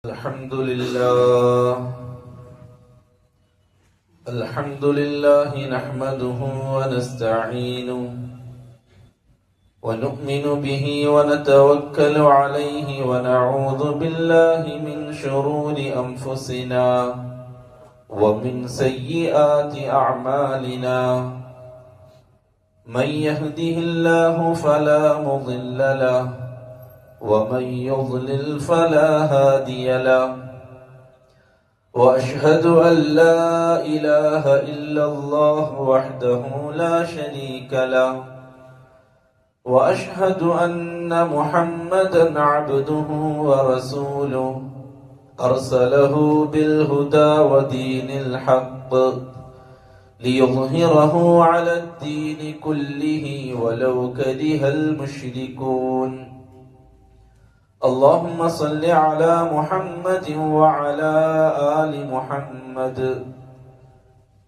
الحمد لله نحمده ونستعينه ونؤمن به ونتوكل عليه ونعوذ بالله من شرور أنفسنا ومن سيئات أعمالنا من يهده الله فلا مضل له ومن يضلل فلا هادي له وأشهد أن لا إله إلا الله وحده لا شريك له وأشهد أن محمدا عبده ورسوله أرسله بالهدى ودين الحق ليظهره على الدين كله ولو كره المشركون اللهم صل على محمد وعلى آل محمد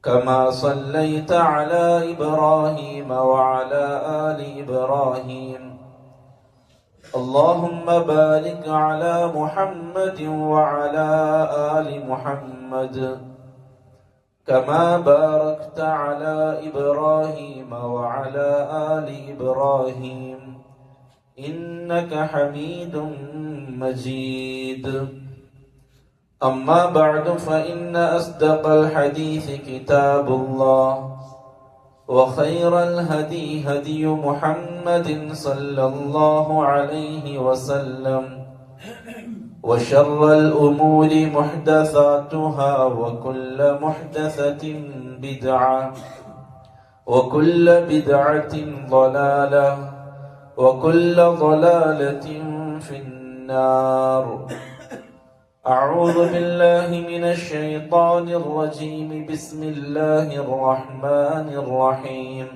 كما صليت على إبراهيم وعلى آل إبراهيم اللهم بارك على محمد وعلى آل محمد كما باركت على إبراهيم وعلى آل إبراهيم إنك حميد مجيد أما بعد فإن أصدق الحديث كتاب الله وخير الهدي هدي محمد صلى الله عليه وسلم وشر الأمور محدثاتها وكل محدثة بدعة وكل بدعة ضلالة وكل ضلالة في النار أعوذ بالله من الشيطان الرجيم بسم الله الرحمن الرحيم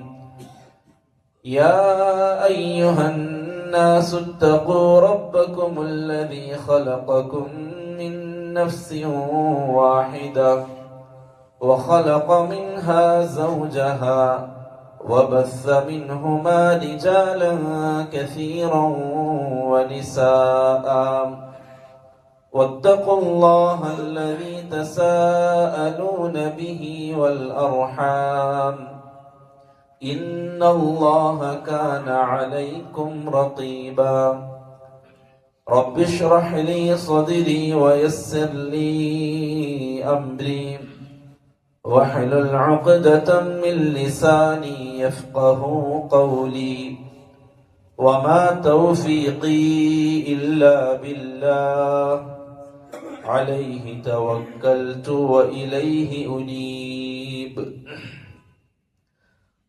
يا أيها الناس اتقوا ربكم الذي خلقكم من نفس واحدة وخلق منها زوجها وبث منهما رجالا كثيرا ونساء واتقوا الله الذي تساءلون به والأرحام إن الله كان عليكم رقيبا رب اشرح لي صدري ويسر لي أمري واحلل عقدة من لساني يفقه قولي وما توفيقي إلا بالله عليه توكلت وإليه أنيب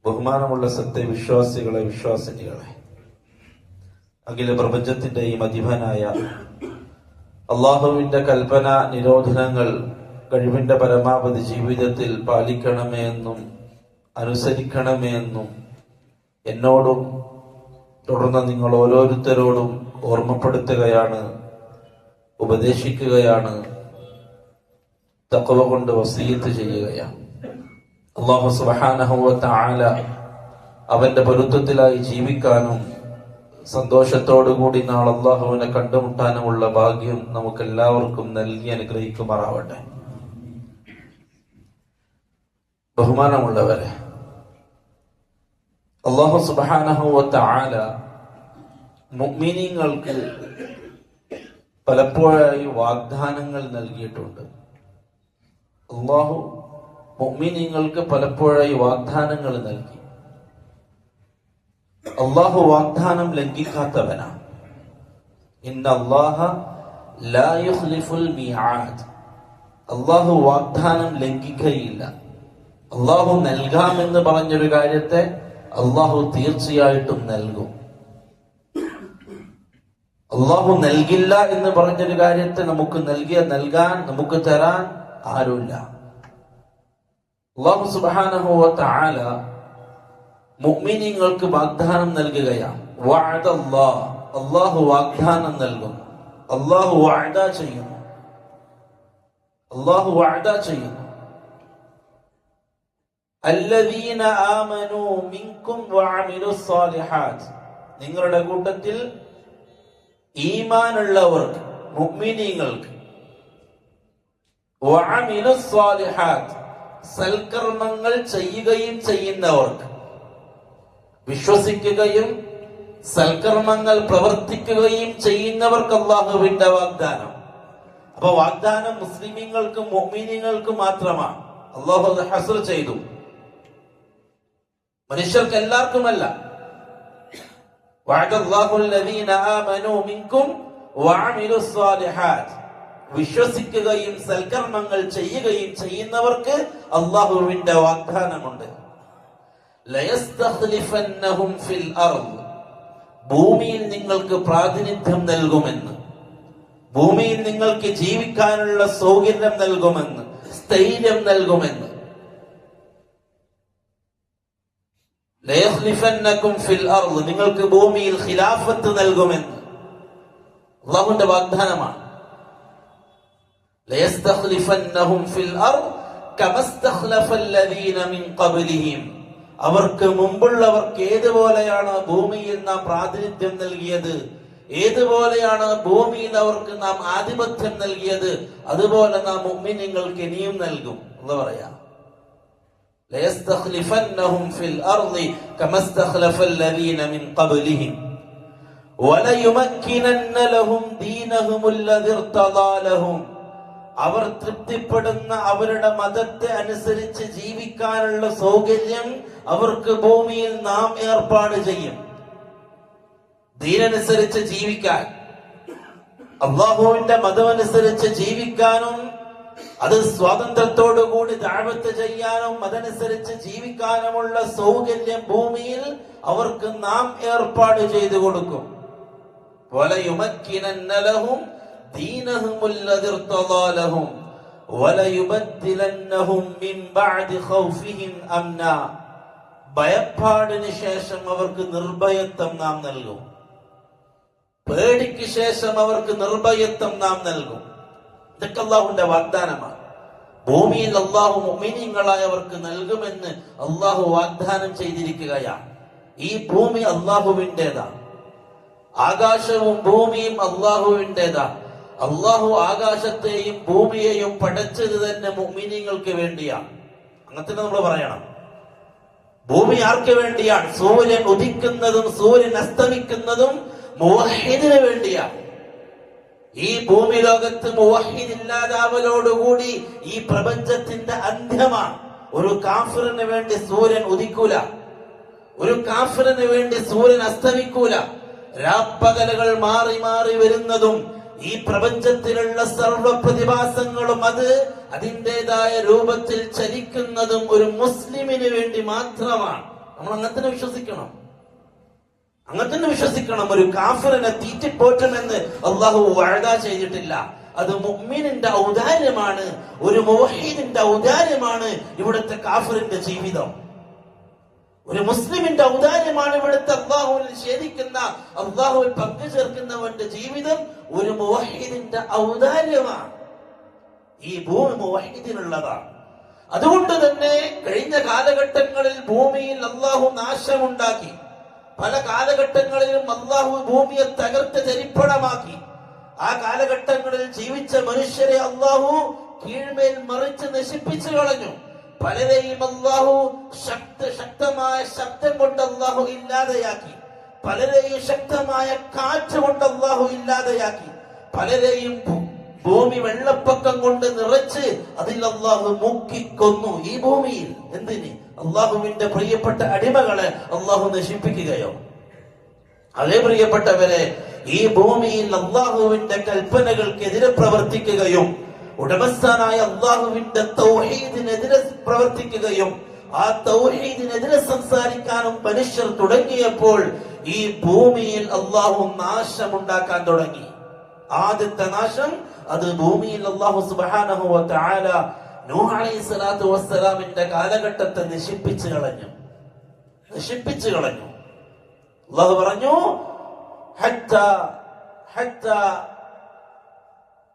ബഹുമാനമുള്ള സത്യവിശ്വാസികളെ വിശ്വാസിനികളെ, അഖില പ്രപഞ്ചത്തിന്റെയും അധിപനായ അള്ളാഹുവിന്റെ കൽപ്പന നിരോധനങ്ങൾ കഴിവിന്റെ പരമാവധി ജീവിതത്തിൽ പാലിക്കണമേ എന്നും അനുസരിക്കണമേ എന്നും എന്നോടും തുടർന്ന് നിങ്ങൾ ഓരോരുത്തരോടും ഓർമ്മപ്പെടുത്തുകയാണ്, ഉപദേശിക്കുകയാണ്, തഖ്വ കൊണ്ട് വസീയത്ത് ചെയ്യുകയാണ്. അല്ലാഹു സുബ്ഹാനഹു വ തആല അവന്റെ പൊരുത്തത്തിലായി ജീവിക്കാനും സന്തോഷത്തോടുകൂടി നാളെ അല്ലാഹുവിനെ കണ്ടുമുട്ടാനുമുള്ള ഭാഗ്യം നമുക്കെല്ലാവർക്കും നൽകി അനുഗ്രഹിക്കുമാറാവട്ടെ. ബഹുമാനമുള്ളവരെ, അല്ലാഹു സുബ്ഹാനഹു വ തആല മുഅ്മിനീങ്ങൾക്ക് പലപ്പോഴായി വാഗ്ദാനങ്ങൾ നൽകിയിട്ടുണ്ട്. അല്ലാഹു മുഅ്മിനീങ്ങൾക്ക് പലപ്പോഴായി വാഗ്ദാനങ്ങൾ നൽകി. അല്ലാഹു വാഗ്ദാനം ലംഘിക്കാത്തവനാണ്. ഇന്നല്ലാഹ ലാ യുഖ്ലിഫുൽ മിആദ്. അല്ലാഹു വാഗ്ദാനം ലംഘിക്കുകയില്ല. അല്ലാഹു നൽകാമെന്ന് പറഞ്ഞൊരു കാര്യത്തെ അല്ലാഹു തീർച്ചയായിട്ടും നൽകും. അല്ലാഹു നൽകില്ല എന്ന് പറഞ്ഞൊരു കാര്യത്തെ നമുക്ക് നൽകാൻ നമുക്ക് തരാൻ ആരുമില്ല. അല്ലാഹു സുബ്ഹാനഹു വ തആല മുഅ്മിനീങ്ങൾക്ക് വാഗ്ദാനം നൽകുകയാണ്. വഅദല്ലാഹ്, അല്ലാഹു വാഗ്ദാനം നൽകും. അല്ലാഹു വഅദ ചെയ്യുന്നു. അല്ലാഹു വഅദ ചെയ്യുന്നു. അല്ലദീന ആമനൂ മിൻകും വഅമിലുസ് സാലിഹാത്ത്, നിങ്ങളുടെ കൂട്ടത്തിൽ ഈമാനുള്ളവർക്ക്, മുഅ്മിനീങ്ങൾക്ക്, വഅമിലുസ് സ്വാലിഹാത്ത്, സൽക്കർമ്മങ്ങൾ ചെയ്യുകയും ചെയ്യുന്നവർക്ക്, വിശ്വസിക്കുകയും സൽക്കർമ്മങ്ങൾ പ്രവർത്തിക്കുകയും ചെയ്യുന്നവർക്ക് അല്ലാഹുവിന്റെ വാഗ്ദാനം. അപ്പൊ വാഗ്ദാനം മുസ്ലിമീങ്ങൾക്കും മുഅ്മിനീങ്ങൾക്കും മാത്രമാണ്. അല്ലാഹു അത് ഹസ്ർ ചെയ്തു, മനുഷ്യർക്ക് എല്ലാവർക്കുമല്ല. വഅദല്ലാഹു അല്ലദീന ആമനൂ മിൻകും വഅമിലുസ് സ്വാലിഹാത്ത്, വിശ്വസിക്കുകയും സൽക്കർമ്മങ്ങൾ ചെയ്യുകയും ചെയ്യുന്നവർക്ക് അല്ലാഹുവിന്റെ വാഗ്ദാനമുണ്ട്. ലയസ്തഖ്ലിഫന്നഹും ഫിൽ അർദ്, ഭൂമിയിൽ നിങ്ങൾക്ക് പ്രാതിനിധ്യം നൽകുമെന്ന്, ഭൂമിയിൽ നിങ്ങൾക്ക് ജീവിക്കാനുള്ള സൗകര്യം നൽകുമെന്ന്, സ്ഥൈര്യം നൽകുമെന്ന്. ലയഖ്ലിഫന്നകും ഫിൽ അർദ്, നിങ്ങൾക്ക് ഭൂമിയിൽ ഖിലാഫത്ത് നൽകുമെന്ന് അല്ലാഹുവിന്റെ വാഗ്ദാനമാണ്. ലയസ്തഖ്ലിഫന്നഹും ഫിൽ അർദ് കമസ്തഖ്ലഫല്ലദീന മിൻ ഖബ്ലിഹിം, അവർക്ക് മുമ്പുള്ളവർക്ക് ഏതുപോലെയാണ് ഭൂമിയിൽ നാം പ്രാതിനിധ്യം നൽകിയത്, ഏതുപോലെയാണ് ഭൂമിയിൽ അവർക്ക് നാം ആധിപത്യം നൽകിയത്, അതുപോലെ നാം മുഅ്മിനീങ്ങൾക്ക് ഇനിയും നൽകും എന്ന് പറയാം. ലയസ്തഖ്ലിഫന്നഹും ഫിൽ അർദി കമസ്തഖ്ലഫല്ലദീന മിൻ ഖബ്ലിഹിം വലയുമക്കിനന്ന ലഹും ദീനഹുമുല്ലദി ഇർതദാ ലഹും, അവർ തൃപ്തിപ്പെടുന്ന അവരുടെ മതത്തെ അനുസരിച്ച് ജീവിക്കാനുള്ള സൗകര്യം അവർക്ക് ഭൂമിയിൽ നാം ഏർപ്പാട് ചെയ്യും. ദീനനുസരിച്ച് ജീവിക്കാൻ, അല്ലാഹുവിന്റെ മതമനുസരിച്ച് ജീവിക്കാനും അത് സ്വാതന്ത്ര്യത്തോടുകൂടി ദഅവത്ത് ചെയ്യാനും അതനുസരിച്ച് ജീവിക്കാനുമുള്ള സൗകര്യം ഭൂമിയിൽ അവർക്ക് നാം ഏർപ്പാട് ചെയ്തു കൊടുക്കും. വലയുമക്കിനന്ന ലഹും ദീനഹുമുല്ലദി ഇർതദാ ലഹും വലയുബദ്ദിലന്നഹും മിൻ ബഅദി ഖൗഫിഹിം അംനാ, ഭയപ്പാടിന് ശേഷം അവർക്ക് നിർഭയത്വം നാം നൽകും. പേടിക്ക് ശേഷം അവർക്ക് നിർഭയത്വം നാം നൽകും. ഇതൊക്കെ അല്ലാഹുവിന്റെ വാഗ്ദാനമാണ്. ഭൂമിയിൽ അല്ലാഹു മുഅ്മിനീങ്ങളായവർക്ക് നൽകുമെന്ന് അല്ലാഹു വാഗ്ദാനം ചെയ്തിരിക്കുകയാണ്. ഈ ഭൂമി അല്ലാഹുവിൻ്റെതാണ്, ആകാശവും ഭൂമിയും അല്ലാഹുവിൻ്റെതാണ്. അല്ലാഹു ആകാശത്തെയും ഭൂമിയെയും പടച്ചത് തന്നെ മുഅ്മിനീങ്ങൾക്ക് വേണ്ടിയാണ്. അങ്ങനത്തെ നമ്മൾ പറയണം. ഭൂമി ആർക്ക് വേണ്ടിയാണ്? സൂര്യൻ ഉദിക്കുന്നതും സൂര്യൻ അസ്തമിക്കുന്നതും മുവഹ്ഹിദിന് വേണ്ടിയാണ്. ഈ ഭൂമി ലോകത്ത് മുവഹ്ഹിദ് ഇല്ലാതാവലോടുകൂടി ഈ പ്രപഞ്ചത്തിന്റെ അന്ത്യമാണ്. ഒരു കാഫിറിന് വേണ്ടി സൂര്യൻ ഉദിക്കൂല, ഒരു കാഫിറിന് വേണ്ടി സൂര്യൻ അസ്തമിക്കൂല. രാപ്പകലുകൾ മാറി മാറി വരുന്നതും ഈ പ്രപഞ്ചത്തിലുള്ള സർവ പ്രതിഭാസങ്ങളും അത് അതിൻ്റെതായ രൂപത്തിൽ ചലിക്കുന്നതും ഒരു മുസ്ലിമിന് വേണ്ടി മാത്രമാണ്. നമ്മൾ അങ്ങനെ തന്നെ വിശ്വസിക്കണം, അങ്ങനെ തന്നെ വിശ്വസിക്കണം. ഒരു കാഫിറിനെ തീറ്റിപ്പോറ്റുമെന്ന് അല്ലാഹു വഅദ ചെയ്തിട്ടില്ല. അത് മുഅ്മിനിന്റെ ഔദാര്യമാണ്, ഒരു മുവഹ്ഹിദിന്റെ ഔദാര്യമാണ് ഇവിടുത്തെ കാഫിറിന്റെ ജീവിതം. ഒരു മുസ്ലിമിന്റെ ഔദാര്യമാണ് ഇവിടുത്തെ അല്ലാഹുവിൽ നിഷേധിക്കുന്ന, അല്ലാഹുവിൽ പങ്കു ചേർക്കുന്നവന്റെ ജീവിതം ഒരു മുവഹ്ഹിദിന്റെ ഔദാര്യമാണ്. ഈ ഭൂമി മുവഹ്ഹിദിനുള്ളതാണ്. അതുകൊണ്ട് തന്നെ കഴിഞ്ഞ കാലഘട്ടങ്ങളിൽ ഭൂമിയിൽ അല്ലാഹു നാശമുണ്ടാക്കി. പല കാലഘട്ടങ്ങളിലും അല്ലാഹു ഭൂമിയെ തകർത്ത് ചരിപ്പണമാക്കി. ആ കാലഘട്ടങ്ങളിൽ ജീവിച്ച മനുഷ്യരെ അല്ലാഹു കീഴ്മേൽ മറിച്ച് നശിപ്പിച്ചു കളഞ്ഞു. പലരെയും അല്ലാഹു ശക്തമായ ശബ്ദം കൊണ്ട് അല്ലാഹു ഇല്ലാതെയാക്കി. പലരെയും ശക്തമായ കാറ്റ് കൊണ്ട് അല്ലാഹു ഇല്ലാതെയാക്കി. പലരെയും ഭൂമി വെള്ളപ്പൊക്കം കൊണ്ട് നിറച്ച് അതിൽ അല്ലാഹു മുക്കിക്കൊന്നു. ഈ ഭൂമിയിൽ എന്തിന്? അല്ലാഹുവിന്റെ പ്രിയപ്പെട്ട അടിമകളെ അല്ലാഹു നശിപ്പിക്കുകയോ? അതേ പ്രിയപ്പെട്ടവരെ, ഈ ഭൂമിയിൽ അല്ലാഹുവിന്റെ കൽപ്പനകൾക്കെതിരെ പ്രവർത്തിക്കുകയും ഉടമസ്ഥാനായ അല്ലാഹുവിന്റെ തൗഹീദിനെതിരെ പ്രവർത്തിക്കുകയും ആ തൗഹീദിനെതിരെ സംസാരിക്കാനും മനുഷ്യർ തുടങ്ങിയപ്പോൾ ഈ ഭൂമിയിൽ അല്ലാഹു നാശമുണ്ടാക്കാൻ തുടങ്ങി. ആദ്യത്തെ നാശം അത് ഭൂമിയിൽ അല്ലാഹു സുബ്ഹാനഹു വ തആല നൂഹ് അലൈഹിസ്സലാത്തു വസ്സലാമിന്റെ കാലഘട്ടത്തെ നശിപ്പിച്ചു കളഞ്ഞു. അല്ലാഹു പറഞ്ഞു,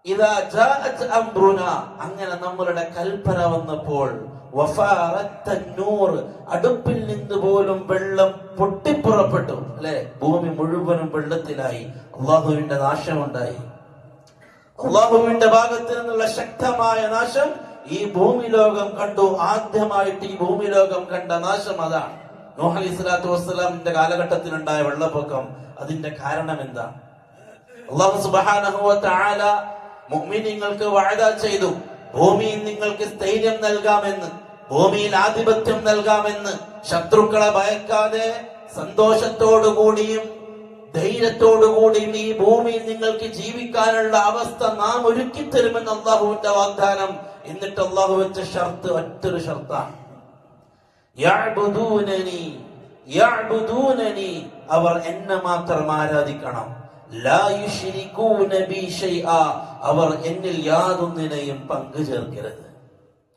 ഇദാ ജാഅത് അംറുനാ, അങ്ങനെ നമ്മളുടെ കൽപ്പന വന്നപ്പോൾ, വഫാറത്ത നൂർ, അടുപ്പിൽ നിന്ന് പോലും വെള്ളം പൊട്ടിപ്പുറപ്പെട്ടു. അല്ലെ, ഭൂമി മുഴുവനും വെള്ളത്തിലായി. അല്ലാഹുവിന്റെ നാശമുണ്ടായി. അള്ളാഹുവിന്റെ ഭാഗത്ത് നിന്നുള്ള ശക്തമായ നാശം ഈ ഭൂമി ലോകം കണ്ടു. ആദ്യമായിട്ട് ഈ ഭൂമി ലോകം കണ്ട നാശം അതാണ്. നൂഹ് അലൈഹി സ്വലാത്തു വസ്സലാമിന്റെ കാലഘട്ടത്തിലുണ്ടായ വെള്ളപ്പൊക്കം. അതിന്റെ കാരണം എന്താ? അല്ലാഹു സുബ്ഹാനഹു വ തആല മുഅ്മിനീങ്ങൾക്ക് വഅദ ചെയ്തു, ഭൂമിയിൽ നിങ്ങൾക്ക് സ്ഥൈര്യം നൽകാമെന്ന്, ഭൂമിയിൽ ആധിപത്യം നൽകാമെന്ന്. ശത്രുക്കളെ ഭയക്കാതെ സന്തോഷത്തോടുകൂടിയും ധൈര്യത്തോടുകൂടിയും ഈ ഭൂമിയിൽ നിങ്ങൾക്ക് ജീവിക്കാനുള്ള അവസ്ഥ നാം ഒരുക്കി തരുമെന്ന് അള്ളാഹുവിന്റെ വാഗ്ദാനം. എന്നിട്ട് അള്ളാഹു വെച്ച ഷർത്ത് ഒറ്റൊരു ഷർത്താണ്, യഅ്ബുദൂനനി, അവർ എന്നെ മാത്രം ആരാധിക്കണം. ലാ യുശ്രികൂന ബി ശൈആ, അവർ എന്നിൽ യാതൊന്നിനെയും പങ്കു ചേർക്കരുത്.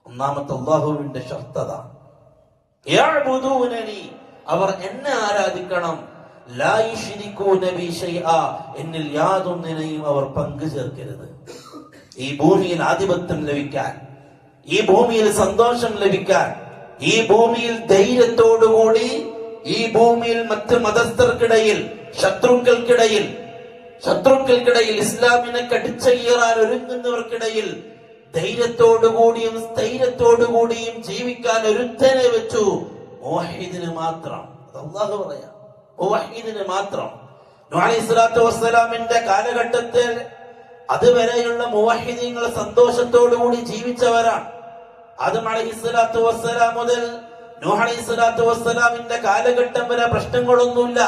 ഒന്നാമത്തെ അള്ളാഹുവിന്റെ ഷർത്ത് അതാണ്. യഅ്ബുദൂനനി, അവർ എന്നെ ആരാധിക്കണം. ലാ യുശ്രികൂന ബി ശൈആ, എന്നിൽ യാതൊന്നിനെയും അവർ പങ്കു ചേർക്കരുത്. ഈ ഭൂമിയിൽ ആധിപത്യം ലഭിക്കാൻ, ഈ ഭൂമിയിൽ സന്തോഷം ലഭിക്കാൻ, ഈ ഭൂമിയിൽ ധൈര്യത്തോടുകൂടി, ഈ ഭൂമിയിൽ മറ്റ് മതസ്ഥർക്കിടയിൽ, ശത്രുക്കൾക്കിടയിൽ ഇസ്ലാമിനെ കടിച്ചകീറാൻ ഒരുങ്ങുന്നവർക്കിടയിൽ ധൈര്യത്തോടുകൂടിയും സ്ഥൈര്യത്തോടുകൂടിയും ജീവിക്കാൻ ഒരുത്തനെ വെച്ചു, മുവഹ്ഹിദിന് മാത്രം. അല്ലാഹു പറയാം, മുവഹ്ഹിദിന് മാത്രം. നൂഹ് അലൈഹി സ്വലാത്തു വസ്സലാമിന്റെ കാലഘട്ടത്തിൽ അതുവരെയുള്ള മുവഹ്ഹിദീങ്ങൾ സന്തോഷത്തോടുകൂടി ജീവിച്ചവരാണ്. ആദം അലൈഹിസ്സലാത്തു വസ്സലാം മുതൽ നൂഹ് അലൈഹിസ്സലാത്തു വസ്സലാമിന്റെ കാലഘട്ടം വരെ പ്രശ്നങ്ങളൊന്നുമില്ല.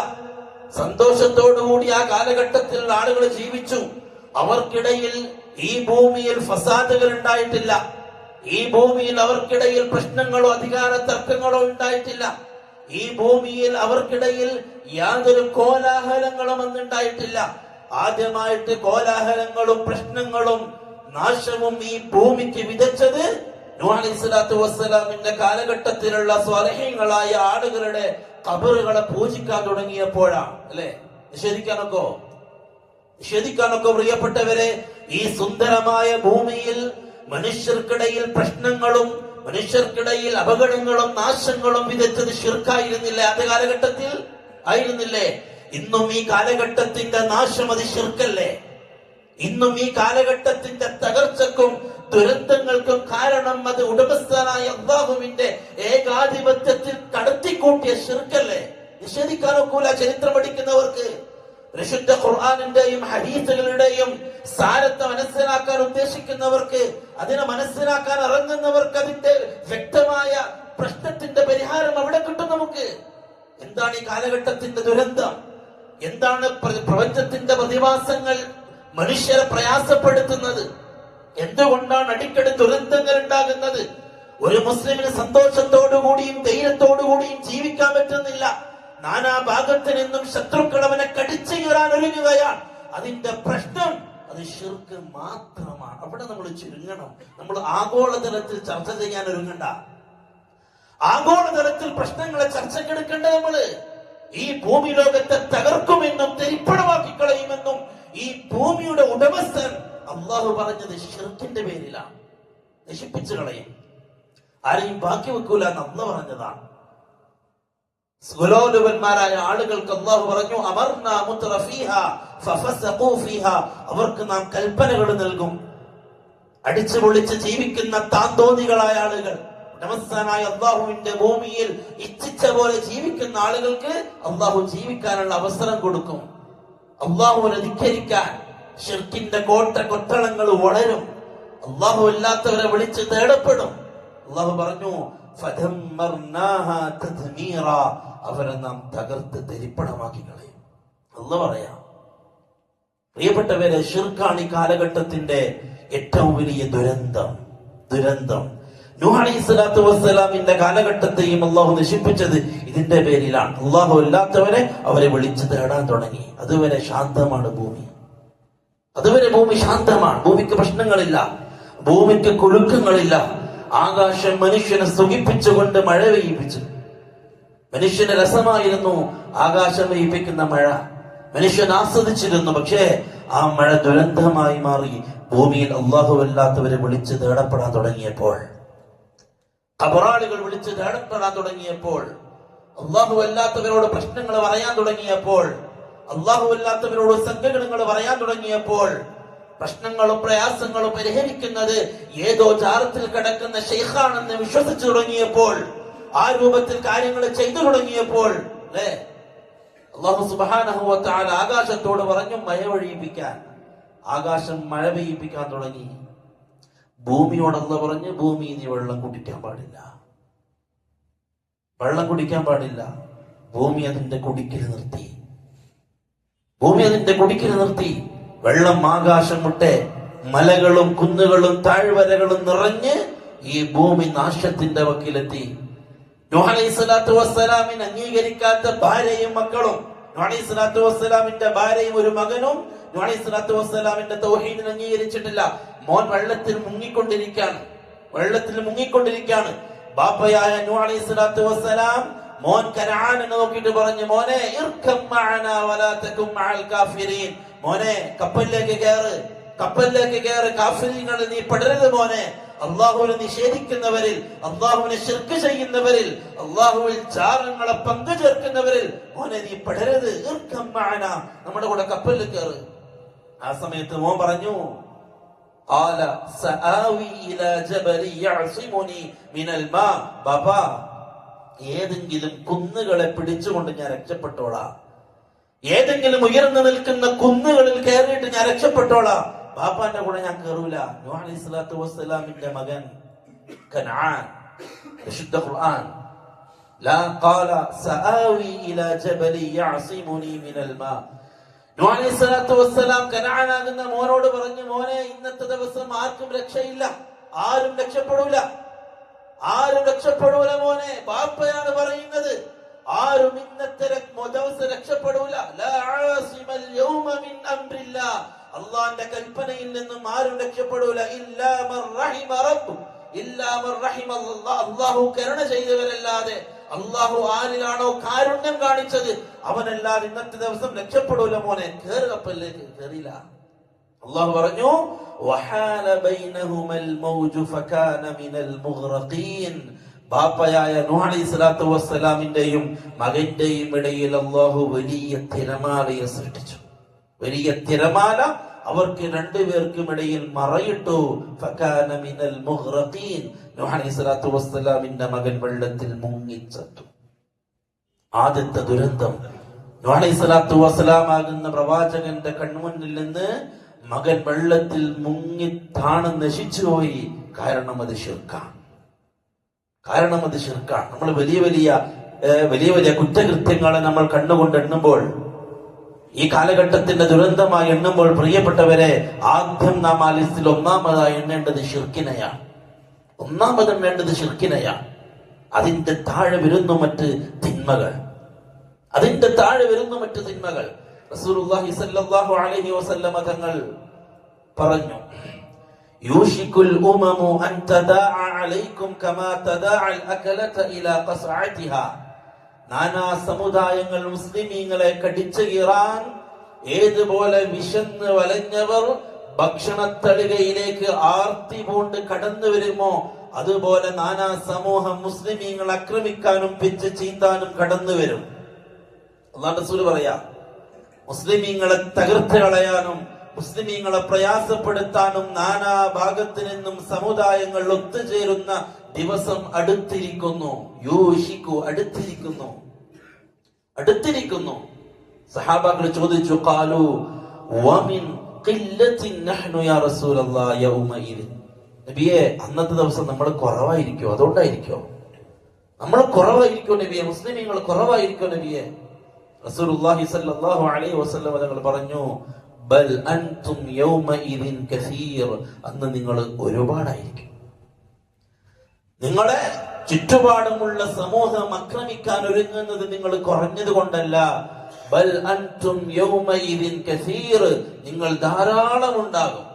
സന്തോഷത്തോടുകൂടി ആ കാലഘട്ടത്തിൽ ആളുകൾ ജീവിച്ചു. അവർക്കിടയിൽ ഈ ഭൂമിയിൽ ഫസാദുകൾ ഉണ്ടായിട്ടില്ല. ഈ ഭൂമിയിൽ അവർക്കിടയിൽ പ്രശ്നങ്ങളോ അധികാര തർക്കങ്ങളോ ഉണ്ടായിട്ടില്ല. ഈ ഭൂമിയിൽ അവർക്കിടയിൽ യാതൊരു കോലാഹലങ്ങളും ഒന്നുണ്ടായിട്ടില്ല. ആദ്യമായിട്ട് കോലാഹലങ്ങളും പ്രശ്നങ്ങളും നാശവും ഈ ഭൂമിക്ക് വിതച്ചത് നൂഹ് അലൈഹിസ്സലാത്തു വസ്സലാമിന്റെ കാലഘട്ടത്തിലുള്ള സ്വാലിഹീങ്ങളായ ആളുകളുടെ ഖബറുകളെ പൂജിക്കാൻ തുടങ്ങിയപ്പോഴാണ്. അല്ലെ? നിഷേധിക്കാനൊക്കെ പ്രിയപ്പെട്ടവരെ, ഈ സുന്ദരമായ ഭൂമിയിൽ മനുഷ്യർക്കിടയിൽ പ്രശ്നങ്ങളും മനുഷ്യർക്കിടയിൽ അപകടങ്ങളും നാശങ്ങളും വിതച്ചത് ശിർക്കായിരുന്നില്ല? ആദ്യ കാലഘട്ടത്തിൽ ആയിരുന്നില്ലേ? ഇന്നും ഈ കാലഘട്ടത്തിന്റെ നാശം അത് ശിർക്കല്ലേ? ഇന്നും ഈ കാലഘട്ടത്തിന്റെ തകർച്ചക്കും ദുരന്തങ്ങൾക്കും കാരണം അത് ഉടമസ്ഥനായ അല്ലാഹുവിന്റെ ഏകാധിപത്യത്തിൽ കടത്തിക്കൂട്ടിയ ശിർക്കല്ലേ? നിഷേധിക്കാനൊക്കൂല ചരിത്രം പഠിക്കുന്നവർക്ക്. പരിശുദ്ധ ഖുർആനിന്റെയും ഹദീസുകളുടെയും സാരത്തെ മനസ്സിലാക്കാൻ ഉദ്ദേശിക്കുന്നവർക്ക്, അതിനെ മനസ്സിലാക്കാൻ ഇറങ്ങുന്നവർക്ക് അതിന്റെ വ്യക്തമായ പ്രശ്നത്തിന്റെ പരിഹാരം അവിടെ കിട്ടും നമുക്ക്. എന്താണ് ഈ കാലഘട്ടത്തിന്റെ ദുരന്തം? എന്താണ് പ്രപഞ്ചത്തിന്റെ പ്രതിഭാസങ്ങൾ മനുഷ്യരെ പ്രയാസപ്പെടുത്തുന്നത്? എന്തുകൊണ്ടാണ് അടിക്കടി ദുരന്തങ്ങൾ ഉണ്ടാകുന്നത്? ഒരു മുസ്ലിമിന് സന്തോഷത്തോടുകൂടിയും ധൈര്യത്തോടുകൂടിയും ജീവിക്കാൻ പറ്റുന്നില്ല. നാനാ ഭാഗത്ത് നിന്നും ശത്രുക്കൾ അവനെ കടിച്ചു കീറാൻ ഒരുങ്ങുകയാണ്. അതിന്റെ പ്രശ്നം അത് ശിർക്ക് മാത്രമാണ്. അവിടെ നമ്മൾ ചുരുങ്ങണം. നമ്മൾ ആഗോളതലത്തിൽ ചർച്ച ചെയ്യാൻ ഒരുങ്ങണ്ട. ആഗോളതലത്തിൽ പ്രശ്നങ്ങളെ ചർച്ചക്കെടുക്കേണ്ട നമ്മള് ഈ ഭൂമി ലോകത്തെ തകർക്കുമെന്നും തെരിപ്പണമാക്കി കളയുമെന്നും ഈ ഭൂമിയുടെ ഉടമസ്ഥൻ അള്ളാഹു പറഞ്ഞത് ശിർക്കിന്റെ പേരിലാണ്. നശിപ്പിച്ചു കളയും, ആരെയും ബാക്കി വെക്കൂല എന്ന് അള്ളാഹു പറഞ്ഞതാണ്. സുലോലുപന്മാരായ ആളുകൾക്ക് അള്ളാഹു പറഞ്ഞു, അമർനാ മുത്രഫീഹാ ഫഫസഖൂ ഫീഹാ, അവർക്ക് നാം കൽപ്പനകൾ നൽകും. അടിച്ചു പൊളിച്ച് ജീവിക്കുന്ന താന്തോന്നികളായ ആളുകൾ, ഉടമസ്ഥനായ അള്ളാഹുവിന്റെ ഭൂമിയിൽ ഇച്ഛിച്ച പോലെ ജീവിക്കുന്ന ആളുകൾക്ക് അള്ളാഹു ജീവിക്കാനുള്ള അവസരം കൊടുക്കും. അള്ളാഹുവിനെ ധിക്കരിക്കാൻ ശിർക്കിന്റെ കൊട്ടളങ്ങൾ വളരും. അള്ളാഹു അല്ലാത്തവരെ വിളിച്ച് തേടപ്പെടും. അള്ളാഹു പറഞ്ഞു, ഫദമ്മർനാഹാ തദ്മീറാ, അവരെ നാം തകർത്ത് തരിപ്പണമാക്കി കളയും. അല്ലാഹു പറയാം. പ്രിയപ്പെട്ടവരെ, ശിർക്കാണ് ഈ കാലഘട്ടത്തിന്റെ ഏറ്റവും വലിയ ദുരന്തം. നൂഹ് അലൈഹിസ്സലാത്തു വസ്സലാമിന്റെ കാലഘട്ടത്തെയും അള്ളാഹു നശിപ്പിച്ചത് ഇതിന്റെ പേരിലാണ്. അള്ളാഹു അല്ലാത്തവരെ അവരെ വിളിച്ചു തേടാൻ തുടങ്ങി. അതുവരെ ശാന്തമാണ് ഭൂമി. അതുവരെ ഭൂമി ശാന്തമാണ്. ഭൂമിക്ക് പ്രശ്നങ്ങളില്ല, ഭൂമിക്ക് കുലുക്കങ്ങളില്ല. ആകാശം മനുഷ്യനെ സുഖിപ്പിച്ചുകൊണ്ട് മഴ പെയ്യിപ്പിച്ചു. മനുഷ്യന് രസമായിരുന്നു ആകാശം പെയ്യിപ്പിക്കുന്ന മഴ. മനുഷ്യൻ ആസ്വദിച്ചിരുന്നു. പക്ഷേ ആ മഴ ദുരന്തമായി മാറി. ഭൂമിയിൽ അള്ളാഹു അല്ലാത്തവരെ വിളിച്ച് തേടപ്പെടാൻ തുടങ്ങിയപ്പോൾ, ഖബറാളികൾ വിളിച്ച് തേടപ്പെടാൻ തുടങ്ങിയപ്പോൾ, അള്ളാഹു അല്ലാത്തവരോട് പ്രശ്നങ്ങൾ പറയാൻ തുടങ്ങിയപ്പോൾ, അള്ളാഹു അല്ലാത്തവരോട് സങ്കടങ്ങൾ പറയാൻ തുടങ്ങിയപ്പോൾ, പ്രശ്നങ്ങളും പ്രയാസങ്ങളും പരിഹരിക്കുന്നത് ഏതോ ജാറത്തിൽ കിടക്കുന്ന ഷെയ്ഖാണെന്ന് വിശ്വസിച്ചു തുടങ്ങിയപ്പോൾ, ആ രൂപത്തിൽ കാര്യങ്ങൾ ചെയ്തു തുടങ്ങിയപ്പോൾ അല്ലേ, അല്ലാഹു സുബ്ഹാനഹു വ തആല ആകാശത്തോട് പറഞ്ഞു മഴ പെയ്യിപ്പിക്കാൻ. ആകാശം മഴ പെയ്യിപ്പിക്കാൻ തുടങ്ങി. ഭൂമിയോട് അല്ലാഹു പറഞ്ഞു, ഭൂമി നീ വെള്ളം കുടിക്കാൻ പാടില്ല, വെള്ളം കുടിക്കാൻ പാടില്ല. ഭൂമി അതിന്റെ കുടിക്കൽ നിർത്തി. ഭൂമി അതിന്റെ കുടിക്കൽ നിർത്തി. വെള്ളം ആകാശം മുട്ടെ മലകളും കുന്നുകളും താഴ്വരകളും നിറഞ്ഞ് ഈ ഭൂമി നാശത്തിന്റെ വക്കിലെത്തി. നൂഹ് അലൈഹിസ്സലാത്തു വസ്സലാമിനെ അംഗീകരിക്കാത്ത ഭാര്യയും മക്കളും, നൂഹ് അലൈഹിസ്സലാത്തു വസ്സലാമിന്റെ ഭാര്യയും ഒരു മകനും നൂഹ് അലൈഹിസ്സലാത്തു വസ്സലാമിന്റെ തൗഹീദിനെ അംഗീകരിച്ചിട്ടില്ല. മോൻ വെള്ളത്തിൽ മുങ്ങിക്കൊണ്ടിരിക്കുകയാണ്. ബാപ്പയായ നൂഹ് അലൈഹിസ്സലാത്തു വസ്സലാം മോൻ കനാനെ നോക്കിയിട്ട് പറഞ്ഞു, മോനെ ഇർകം മഅനാ വലാ തകും മഅൽ കാഫിരീൻ, മോനെ കപ്പലിലേക്ക് കയറ്, കാഫിരീങ്ങളിൽ നീ പെടരുത് മോനെ. അള്ളാഹുവിനെ നിഷേധിക്കുന്നവരിൽ, അള്ളാഹുവിനെ ശിർക്ക് ചെയ്യുന്നവരിൽ, അള്ളാഹുവിൽ ചാരങ്ങളെ പങ്കു ചേർക്കുന്നവരിൽ മോനെ നീ പെടരുത്. ഇർകം മഅനാ, നമ്മുടെ കൂടെ കപ്പലിൽ കയറ്. ആ സമയത്ത് മോൻ പറഞ്ഞു, ഖാല സആവി ഇലാ ജബലി യഅസിമുനി മിനൽ മാ, ബാബാ ഏതെങ്കിലും കുന്നുകളെ പിടിച്ചുകൊണ്ട് ഞാൻ രക്ഷപ്പെട്ടോളാം, ഏതെങ്കിലും ഉയർന്നു നിൽക്കുന്ന കുന്നുകളിൽ കയറിയിട്ട് ഞാൻ രക്ഷപ്പെട്ടോളാം, ബാപ്പാന്റെ കൂടെ ഞാൻ കയറൂല. നൂഹ് അലൈഹിസ്സലാത്തു വസ്സലാമിന്റെ മകൻ കനാൻ, വിശുദ്ധ ഖുർആൻ ലാ ഖാല സആവി ഇലാ ജബലി യഅസിമുനി മിനൽ മാ. നൂഹ് അലൈഹിസ്സലാത്തു വസ്സലാം കനാനാകുന്ന മോനോട് പറഞ്ഞു, മോനെ ഇന്നത്തെ ദിവസം ആർക്കും രക്ഷയില്ല, ആരും രക്ഷപ്പെടൂല മോനെ. ബാപ്പയാണ് പറയുന്നത്, ആരും ഇന്നത്തെ ദിവസം രക്ഷപ്പെടൂല. അള്ളാന്റെ കൽപ്പനയിൽ നിന്നും ആരും രക്ഷപ്പെടൂല. അള്ളാഹു കരുണ ചെയ്തവരല്ലാതെ, അള്ളാഹു ആരിലാണോ കാരുണ്യം കാണിച്ചത് അവനല്ലാതെ ഇന്നത്തെ ദിവസം രക്ഷപ്പെടൂല മോനെ. കേറ് കപ്പലിലേക്ക്. കേറില്ല. അള്ളാഹു പറഞ്ഞു, ബാപ്പയായ നൂഹ് അലൈഹിസ്സലാത്തു വസ്സലാമിന്റെയും മകന്റെയും ഇടയിൽ അള്ളാഹു വലിയ തിരമാലയെ സൃഷ്ടിച്ചു. വലിയ തിരമാല അവർക്ക് രണ്ടുപേർക്കും ഇടയിൽ മറയിട്ടു. ഫകാന മിനൽ മുഗ്റഖീൻ, നൂഹ് അലൈഹിസ്സലാത്തു വസ്സലാമിന്റെ മകൻ വെള്ളത്തിൽ മുങ്ങിച്ചത്തു. ആദ്യത്തെ ദുരന്തം. നൂഹ് അലൈഹിസ്സലാത്തു വസ്സലാം ആകുന്ന പ്രവാചകന്റെ കൺമുന്നിൽ നിന്ന് മകൻ വെള്ളത്തിൽ മുങ്ങി താണ് നശിച്ചുപോയി. കാരണം അത് ശിർക്കാണ്. നമ്മൾ വലിയ വലിയ കുറ്റകൃത്യങ്ങളെ നമ്മൾ കണ്ണുകൊണ്ട് എണ്ണുമ്പോൾ, ഈ കാലഘട്ടത്തിന്റെ ദുരന്തമായി എണ്ണുമ്പോൾ, പ്രിയപ്പെട്ടവരെ, ആദ്യം നാം ആ ലിസ്റ്റിൽ ഒന്നാമതായി എണ്ണേണ്ടത് ഷിർക്കിനെയാണ്. അതിന്റെ താഴെ വരുന്നു മറ്റ് തിന്മകൾ. റസൂലുള്ളാഹി സ്വല്ലല്ലാഹു അലൈഹി വസല്ലമ തങ്ങൾ പറഞ്ഞു, യൂഷിക്കുൽ ഉമമു അൻ തദാഅ അലൈക്കും കമാ തദാഅൽ അകലത ഇലാ ഖസ്അതിഹാ. നാനാ സമുദായങ്ങൾ മുസ്ലിമീങ്ങളെ കടിച്ചു കീറാൻ ഏതുപോലെ വിശന്ന് വലഞ്ഞവർ ഭക്ഷണത്തളികയിലേക്ക് ആർത്തി പൂണ്ട് കടന്നു വരുമോ, അതുപോലെ നാനാ സമൂഹം മുസ്ലിമീങ്ങൾ ആക്രമിക്കാനും പിച്ച് ചീന്താനും കടന്നു വരും. അല്ലാഹു റസൂൽ പറയാ, മുസ്ലിമീങ്ങളെ തകർത്ത് കളയാനും മുസ്ലിമീങ്ങളെ പ്രയാസപ്പെടുത്താനും നാനാ ഭാഗത്തു നിന്നും സമുദായങ്ങൾ ഒത്തുചേരുന്ന ദിവസം അടുത്തിരിക്കുന്നു. അടുത്തിരിക്കുന്നു. സഹാബാക്കൾ ചോദിച്ചു, ഖാലു വമിൻ ഖില്ലത്തിൻ നഹ്നു യാ റസൂലല്ലാഹ് യൗമഇദ്. നബിയെ, അന്നത്തെ ദിവസം നമ്മൾ കുറവായിരിക്കോ? അതുകൊണ്ടായിരിക്കോ നമ്മൾ കുറവായിരിക്കോ നബിയെ? മുസ്ലിമീങ്ങൾ കുറവായിരിക്കോ നബിയെ? റസൂലുള്ളാഹി സ്വല്ലല്ലാഹു അലൈഹി വസല്ലം തങ്ങൾ പറഞ്ഞു, ബൽ അൻതും യൗമഇദിൻ കസീർ. അന്ന് നിങ്ങൾ ഒരുപാടായിരിക്കും. നിങ്ങളെ ചുറ്റുപാടുമുള്ള സമൂഹം ആക്രമിക്കാൻ ഒരുങ്ങുന്നത് നിങ്ങൾ കുറഞ്ഞത് കൊണ്ടല്ല. ബൽ അൻതും യൗമഇദിൻ കസീർ. നിങ്ങൾ ധാരാളം ഉണ്ടാകും.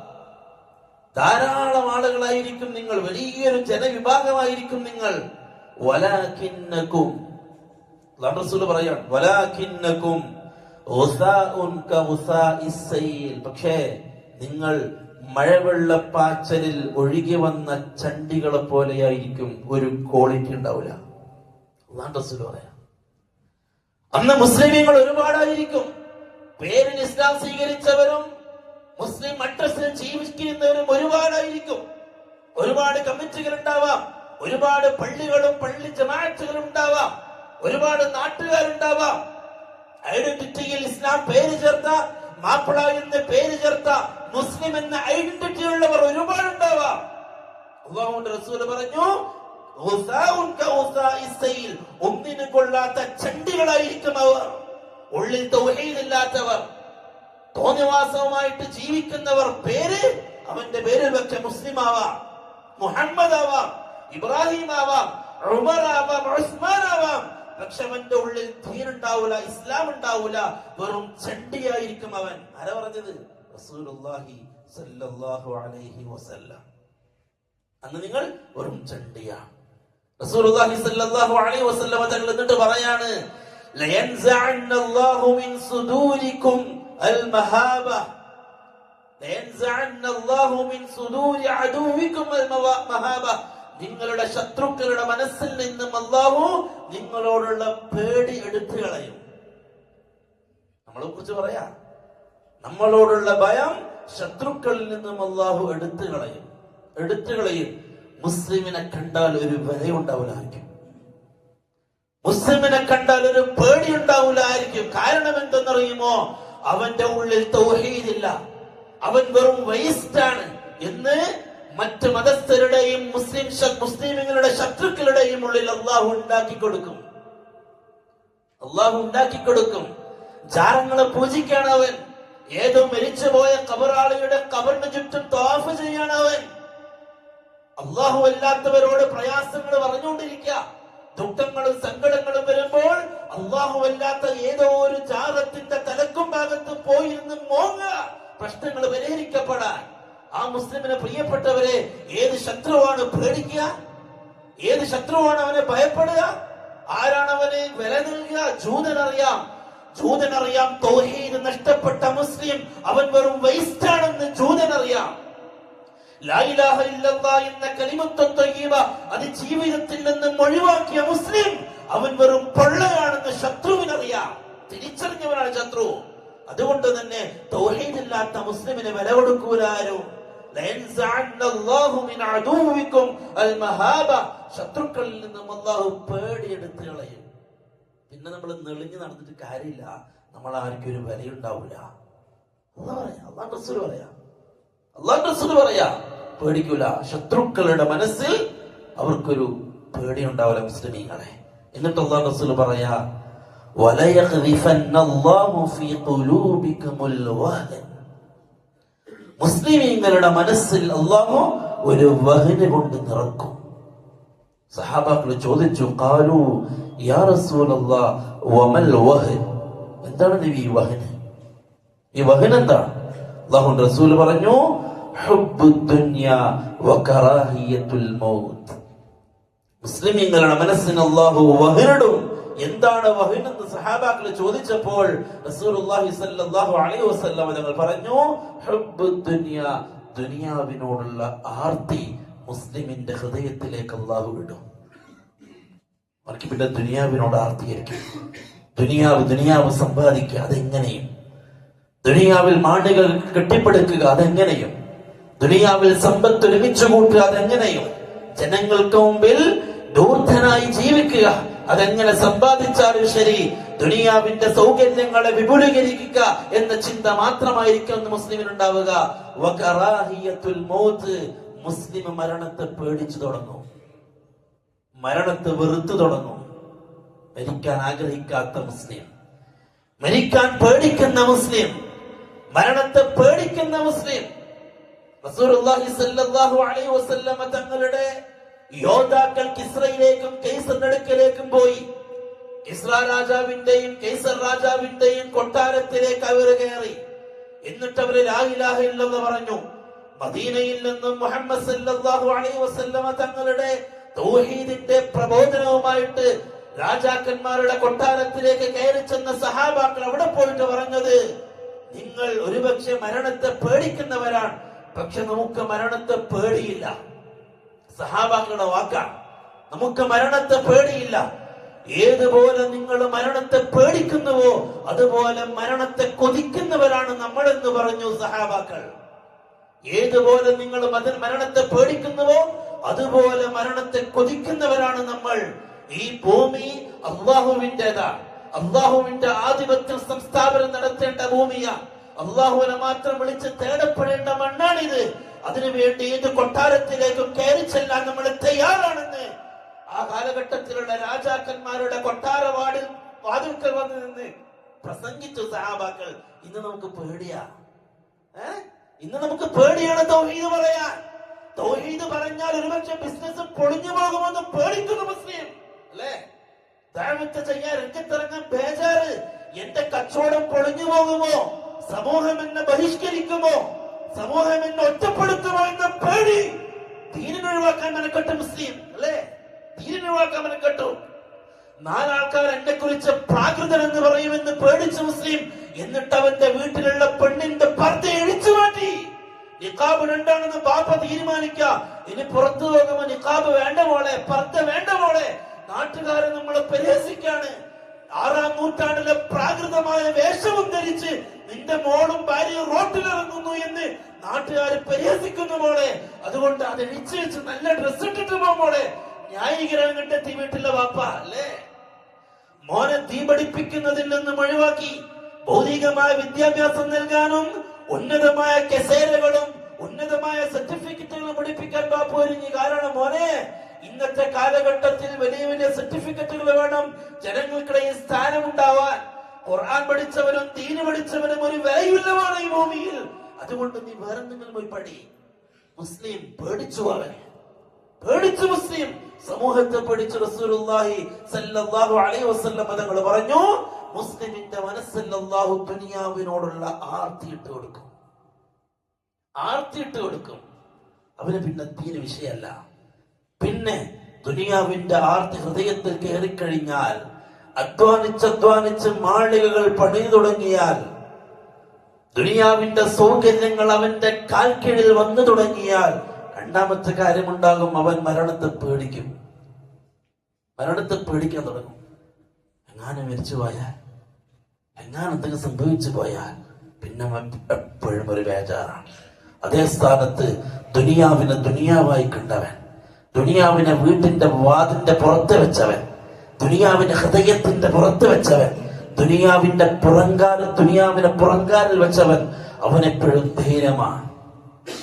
ധാരാളം ആളുകളായിരിക്കും നിങ്ങൾ. വലിയൊരു ജനവിഭാഗമായിരിക്കും നിങ്ങൾ. വലാകിന്നകും, റസൂൽ പറയാണ്, വലാകിന്നകും ഗുസാഉൻ കഗുസാഇസ് സൈൽ. പക്ഷേ നിങ്ങൾ മഴവെള്ളപ്പാച്ചലിൽ ഒഴുകി വന്ന ചണ്ടികളെ പോലെയായിരിക്കും. ഒരു ക്വാളിറ്റി ഉണ്ടാവില്ല. റസൂൽ പറയാം, അന്ന് മുസ്ലിമീങ്ങൾ ഒരുപാടായിരിക്കും. പേരിന് ഇസ്ലാം സ്വീകരിച്ചവരും മുസ്ലിം അഡ്രസ്സിൽ ജീവിക്കുന്നവരും ഒരുപാടായിരിക്കും. ഒരുപാട് കമ്മിറ്റികൾ ഉണ്ടാവാം, ഒരുപാട് പള്ളികളും പള്ളി ജമാഅത്തുകളും ഉണ്ടാവാം, ഒരുപാട് നാട്ടുകാരുണ്ടാവാം. ഐഡന്റിറ്റിയിൽ ഇസ്ലാം പേര് ചേർത്ത, മാപ്പിള എന്ന് പേര് ചേർത്ത, മുസ്ലിം എന്ന ഐഡന്റിറ്റി ഉള്ളവർ ഒരുപാടുണ്ടാവാം. അല്ലാഹുവിന്റെ റസൂൽ പറഞ്ഞു, ഒന്നിനും കൊള്ളാത്ത ചണ്ടികളായിരിക്കും അവർ. ഉള്ളിൽ തൗഹീദ് ഇല്ലാത്തവർ, തോന്നിവാസവുമായിട്ട് ജീവിക്കുന്നവർ. പേര് അവന്റെ പേരിൽ വെച്ച മുസ്ലിം ആവാം, മുഹമ്മദ് ആവാം, ഇബ്രാഹിം ആവാം, ഉമർ ആവാം, ഉസ്മാൻ ആവാം. പക്ഷെ അവന്റെ ഉള്ളിൽ ദീൻ ഉണ്ടാവൂല, ഇസ്ലാം ഉണ്ടാവൂല, വെറും ചണ്ടിയായിരിക്കും അവൻ. ആരാ പറഞ്ഞത്? റസൂലുള്ളാഹി സ്വല്ലല്ലാഹു അലൈഹി വസല്ലം. അന്ന് നിങ്ങൾ വെറും ചണ്ടിയാണ്. റസൂലുള്ളാഹി സ്വല്ലല്ലാഹു അലൈഹി വസല്ലം തങ്ങൾ എന്നിട്ട് പറയാണ്, ലയൻസഅന്നല്ലാഹു മിൻ സുദൂരികും അൽമഹാബ ലയൻസഅന്നല്ലാഹു മിൻ സുദൂരി അദുവികും അൽമഹാബ. നിങ്ങളുടെ ശത്രുക്കളുടെ മനസ്സിൽ നിന്നും അല്ലാഹു നിങ്ങളോടുള്ള പേടി എടുത്തു കളയും. നമ്മളെ കുറിച്ച് പറയാ, നമ്മളോടുള്ള ഭയം ശത്രുക്കളിൽ നിന്നും അല്ലാഹു എടുത്തു കളയും. മുസ്ലിമിനെ കണ്ടാൽ ഒരു വിലയുണ്ടാവില്ലായിരിക്കും, മുസ്ലിമിനെ കണ്ടാൽ ഒരു പേടി ഉണ്ടാവില്ലായിരിക്കും. കാരണം എന്തെന്നറിയുമോ? അവന്റെ ഉള്ളിൽ തൗഹീദില്ല, അവൻ വെറും വേസ്റ്റാണ് എന്ന് മറ്റ് മതസ്ഥരുടെയും മുസ്ലിങ്ങളുടെ ശത്രുക്കളുടെയും ഉള്ളിൽ അള്ളാഹു ഉണ്ടാക്കി കൊടുക്കും. ജാറങ്ങളെ പൂജിക്കാണ് അവൻ. ഏതോ മരിച്ചുപോയ ഖബറാളിയുടെ ഖബറിന് ചുറ്റും തവാഫ് ചെയ്യാണ് അവൻ. അള്ളാഹു അല്ലാത്തവരോട് പ്രയാസങ്ങൾ പറഞ്ഞുകൊണ്ടിരിക്കുക. ദുഃഖങ്ങളും സങ്കടങ്ങളും വരുമ്പോൾ അള്ളാഹു അല്ലാത്ത ഏതോ ഒരു ജാറത്തിന്റെ തലക്കും ഭാഗത്തും പോയി നിന്ന് മോങ്ങുക, പ്രശ്നങ്ങൾ പരിഹരിക്കപ്പെടാൻ. ആ മുസ്ലിമിനെ പ്രിയപ്പെട്ടവരെ, ഏത് ശത്രുവാണ് പേടിക്കുക? ഏത് ശത്രുവാണ് അവനെ ഭയപ്പെടുക? ആരാണ് അവന് വില നൽകുക? ജൂതനറിയാം തൗഹീദ് നഷ്ടപ്പെട്ട മുസ്ലിം അവൻ വെറും വേസ്റ്റാണെന്ന് ജൂതനറിയാം. ലാ ഇലാഹ ഇല്ലല്ലാഹ് എന്ന കലിമത്ത് തയ്യിബ അത് ജീവിതത്തിൽ നിന്നും ഒഴിവാക്കിയ മുസ്ലിം അവൻ വെറും പൊള്ളയാണെന്ന് ശത്രുവിനറിയാം. തിരിച്ചറിഞ്ഞവനാണ് ശത്രു. അതുകൊണ്ട് തന്നെ തൗഹീദ് ഇല്ലാത്ത മുസ്ലിമിനെ വില കൊടുക്കൂലാരും. ശത്രുക്കളിൽ നിന്നും അല്ലാഹു പേടിയെടുത്ത് കളയും. പിന്നെ നമ്മൾ നെളിഞ്ഞു നടന്നിട്ട് കാര്യമില്ല, നമ്മൾ ആർക്കും ഒരു വിലയുണ്ടാവൂല. അല്ലാഹു റസൂൽ പറയാ പേടിക്കൂല. ശത്രുക്കളുടെ മനസ്സിൽ അവർക്കൊരു പേടി ഉണ്ടാവില്ല മുസ്ലിമീങ്ങളെ. എന്നിട്ട് അല്ലാഹു റസൂൽ പറയാ, വലയഖ്ദിഫന്നല്ലാഹു ഫീ ഖുലൂബികുമുൽ വഹൻ. മുസ്ലിമീങ്ങളുടെ മനസ്സിൽ അല്ലാഹു ഒരു വഹന് കൊണ്ട് നിറക്കും. സഹാബാക്കൾ ചോദിച്ചു, ഖാലു യാ റസൂലല്ലാഹ് വമൽ വഹൻ, എന്താണ് നബി ഈ വഹന്? ഈ വഹൻ എന്താണ്? അല്ലാഹുവിന്റെ റസൂൽ പറഞ്ഞു, ഹുബ്ബുദ് ദുനിയാ വകറാഹിയത്തുൽ മൗത്ത്. മുസ്ലിമീങ്ങളുടെ മനസ്സിന് അല്ലാഹു വഹനിടും. എന്താണ് വഹൻ എന്ന് സഹാബാക്കൾ ചോദിച്ചപ്പോൾ റസൂലുള്ളാഹി സ്വല്ലല്ലാഹു അലൈഹി വസല്ലം തങ്ങൾ പറഞ്ഞു, ഹുബ്ബുദ് ദുനിയാ, ദുനിയാവിനോടുള്ള ആർത്തി മുസ്ലിമിന്റെ ഹൃദയത്തിലേക്ക് അല്ലാഹു ഇടും. അവർക്ക് പിന്നെ ദുനിയാവിനോട് ആർത്തിയായിരിക്കും. ദുനിയാവ് സമ്പാദിക്കുക, അതെങ്ങനെയും. ദുനിയാവിൽ മാടുകൾ കെട്ടിപ്പടുക്കുക, അതെങ്ങനെയും. ദുനിയാവിൽ സമ്പത്ത് ഒരുമിച്ച് കൂട്ടുക, അതെങ്ങനെയും. ജനങ്ങൾക്ക് മുമ്പിൽ ദൂർത്തനായി ജീവിക്കുക, അതെങ്ങനെ സമ്പാദിച്ചാലും ശരി. ദുനിയാവിന്റെ സൗകര്യങ്ങളെ വിപുലീകരിക്കുക എന്ന ചിന്ത മാത്രമായിരിക്കും മുസ്ലിമിനുണ്ടാവുക. വകറാഹിയത്തുൽ മൗത്ത്, മുസ്ലിം മരണത്തെ പേടിച്ചു തുടങ്ങും, മരണത്തെ വെറുത്തു തുടങ്ങും. മരിക്കാൻ ആഗ്രഹിക്കാത്ത മുസ്ലിം, മരിക്കാൻ പേടിക്കുന്ന മുസ്ലിം, മരണത്തെ പേടിക്കുന്ന മുസ്ലിം. റസൂലുള്ളാഹി സ്വല്ലല്ലാഹു അലൈഹി വസല്ലം തങ്ങളുടെ യോദ്ധാക്കൾ കിസ്രയിലേക്കും കൈസറിന്റെ അടുക്കലേക്കും പോയി. കിസ്ര രാജാവിന്റെയും കൈസർ രാജാവിന്റെയും കൊട്ടാരത്തിലേക്ക് അവർ കയറി. എന്നിട്ട് അവര് ലാ ഇലാഹ ഇല്ലല്ലാഹ് പറഞ്ഞു. മദീനയിൽ നിന്നും മുഹമ്മദ് സല്ലല്ലാഹു അലൈഹി വസല്ലം തങ്ങളുടെ തൗഹീദിന്റെ പ്രബോധനവുമായിട്ട് രാജാക്കന്മാരുടെ കൊട്ടാരത്തിലേക്ക് കയറി ചെന്ന സഹാബാക്കൾ അവിടെ പോയിട്ട് പറഞ്ഞത്, നിങ്ങൾ ഒരുപക്ഷെ മരണത്തെ പേടിക്കുന്നവരാണ്, പക്ഷെ നമുക്ക് മരണത്തെ പേടിയില്ല. സഹാബാക്കളുടെ വാക്കാണ്, നമുക്ക് മരണത്തെ പേടിയില്ല. ഏതുപോലെ നിങ്ങൾ മരണത്തെ പേടിക്കുന്നുവോ അതുപോലെ മരണത്തെ കൊതിക്കുന്നവരാണ് നമ്മൾ എന്ന് പറഞ്ഞു സഹാബാക്കൾ. ഏതുപോലെ നിങ്ങൾ മരണത്തെ പേടിക്കുന്നുവോ അതുപോലെ മരണത്തെ കൊതിക്കുന്നവരാണ് നമ്മൾ. ഈ ഭൂമി അള്ളാഹുവിൻ്റെതാണ്. അള്ളാഹുവിന്റെ ആധിപത്യം സംസ്ഥാപനം നടത്തേണ്ട ഭൂമിയാ. അള്ളാഹുവിനെ മാത്രം വിളിച്ച് തേടപ്പെടേണ്ട മണ്ണാണിത്. അതിനുവേണ്ടി ഏത് കൊട്ടാരത്തിലേക്കും കയറി ചെല്ലാൻ നമ്മൾ തയ്യാറാണെന്ന് ആ കാലഘട്ടത്തിലുള്ള രാജാക്കന്മാരുടെ കൊട്ടാര വാതിൽക്കൽ വന്ന് നിന്ന് പ്രസംഗിച്ചു സഹാബാക്കൾ. ഇന്ന് നമുക്ക് പേടിയാ. ഇന്ന് നമുക്ക് പേടിയാണ് തൗഹീദ് പറയാൻ. തൗഹീദ് പറഞ്ഞാൽ ഒരുപക്ഷെ ബിസിനസ് പൊളിഞ്ഞു പോകുമെന്ന് പേടിക്കുന്നു മുസ്ലിം അല്ലേ? ദഅവത്ത് ചെയ്യാൻ രംഗത്തിറങ്ങാൻ ബേജാറ്. എന്റെ കച്ചവടം പൊളിഞ്ഞു പോകുമോ? സമൂഹം എന്നെ ബഹിഷ്കരിക്കുമോ? സമൂഹം എന്നെ ഒറ്റപ്പെടുത്തുമോ എന്ന പേടി. ദീനിനെ ഒഴിവാക്കാൻ മെനക്കെട്ട മുസ്ലിം അല്ലേ? ദീനിനെ ഒഴിവാക്കാൻ മെനക്കെട്ടു. നാലാൾക്കാർ എന്നെ കുറിച്ച് പ്രാകൃതൻ എന്ന് പറയുമെന്ന് പേടിച്ച മുസ്ലിം. എന്നിട്ട് അവന്റെ വീട്ടിലുള്ള പെണ്ണിന്റെ പർദ്ദ എഴിച്ചു മാറ്റി. നിഖാബ് രണ്ടാണെന്ന് ബാപ്പ തീരുമാനിക്കുക. ഇനി പുറത്തു പോകുമ്പോ നിഖാബ് വേണ്ട മോളെ, പർദ്ദ വേണ്ട മോളെ. നാട്ടുകാരെ നമ്മളെ പരിഹസിക്കാണ്. 6-ാം നൂറ്റാണ്ടിലെ പ്രാകൃതമായ വേഷവും ധരിച്ച് നിന്റെ മോളും ഭാര്യയും റോട്ടിലിറങ്ങുന്നു എന്ന് നാട്ടുകാര് പരിഹസിക്കുന്നു മോളെ. അതുകൊണ്ട് അത് എഴിച്ചു വെച്ച് നല്ല ഡ്രസ് ഇട്ടിട്ട് പോ മോളെ. ന്യായീകരണം കണ്ടെത്തി വീട്ടിലെ വാപ്പ അല്ലേ? മോനെ തീ പഠിപ്പിക്കുന്നതിൽ നിന്നും ഒഴിവാക്കി ഭൗതികമായ വിദ്യാഭ്യാസം നൽകാനും ഉന്നതമായ കസേരകളും ഉന്നതമായ സർട്ടിഫിക്കറ്റുകളും പഠിപ്പിക്കാൻ ബാപ്പ ഒരുങ്ങി. കാരണം മോനെ, ഇന്നത്തെ കാലഘട്ടത്തിൽ വലിയ വലിയ സർട്ടിഫിക്കറ്റുകൾ വേണം ജനങ്ങൾക്കിടയിൽ സ്ഥാനമുണ്ടാവാൻ. ഖുർആൻ പഠിച്ചവനും ദീന് പഠിച്ചവനും ഒരു വിലയില്ലമാണ് ഈ ഭൂമിയിൽ. അതുകൊണ്ട് നീ വേറെ എന്തെങ്കിലും പോയി പഠി. മുസ്ലിം പേടിച്ചു. അവനെ പേടിച്ചു മുസ്ലിം. സമൂഹത്തെ പേടിച്ചു. റസൂലുള്ളാഹി സ്വല്ലല്ലാഹു അലൈഹി വസല്ലം തങ്ങൾ പറഞ്ഞു, മുസ്ലിമിന്റെ മനസ്സിൽ അല്ലാഹു ദുനിയാവിനോടുള്ള ആർത്തിയിട്ട് കൊടുക്കും. ആർത്തിയിട്ട് കൊടുക്കും. അവന് പിന്നെ ദീന് വിഷയമല്ല. പിന്നെ ദുനിയാവിന്റെ ആർത്തി ഹൃദയത്തിൽ കയറിക്കഴിഞ്ഞാൽ, അധ്വാനിച്ച് മാളികകൾ പണിതു തുടങ്ങിയാൽ, ദുനിയാവിന്റെ സൗകര്യങ്ങൾ അവന്റെ കാൽക്കീഴിൽ വന്നു തുടങ്ങിയാൽ, രണ്ടാമത്തെ കാര്യമുണ്ടാകും, അവൻ മരണത്തെ പേടിക്കും. മരണത്തെ പേടിക്കാൻ തുടങ്ങും. എങ്ങാനും മരിച്ചു പോയാൽ, എങ്ങാനും എന്തെങ്കിലും സംഭവിച്ചു പോയാൽ പിന്നെ എപ്പോഴും ഒരു ബേജാറാണ്. അതേ സ്ഥാനത്ത് ദുനിയാവിനെ ദുനിയാവായി കണ്ടവൻ, ദുനിയാവിനെ വീട്ടിന്റെ വാതിന്റെ പുറത്ത് വെച്ചവൻ, ദുനിയാവിന്റെ ഹൃദയത്തിന്റെ പുറത്ത് വെച്ചവൻ, ദുനിയാവിനെ പുറങ്കാലിൽ വെച്ചവൻ, അവനെപ്പോഴും ധൈര്യമാണ്.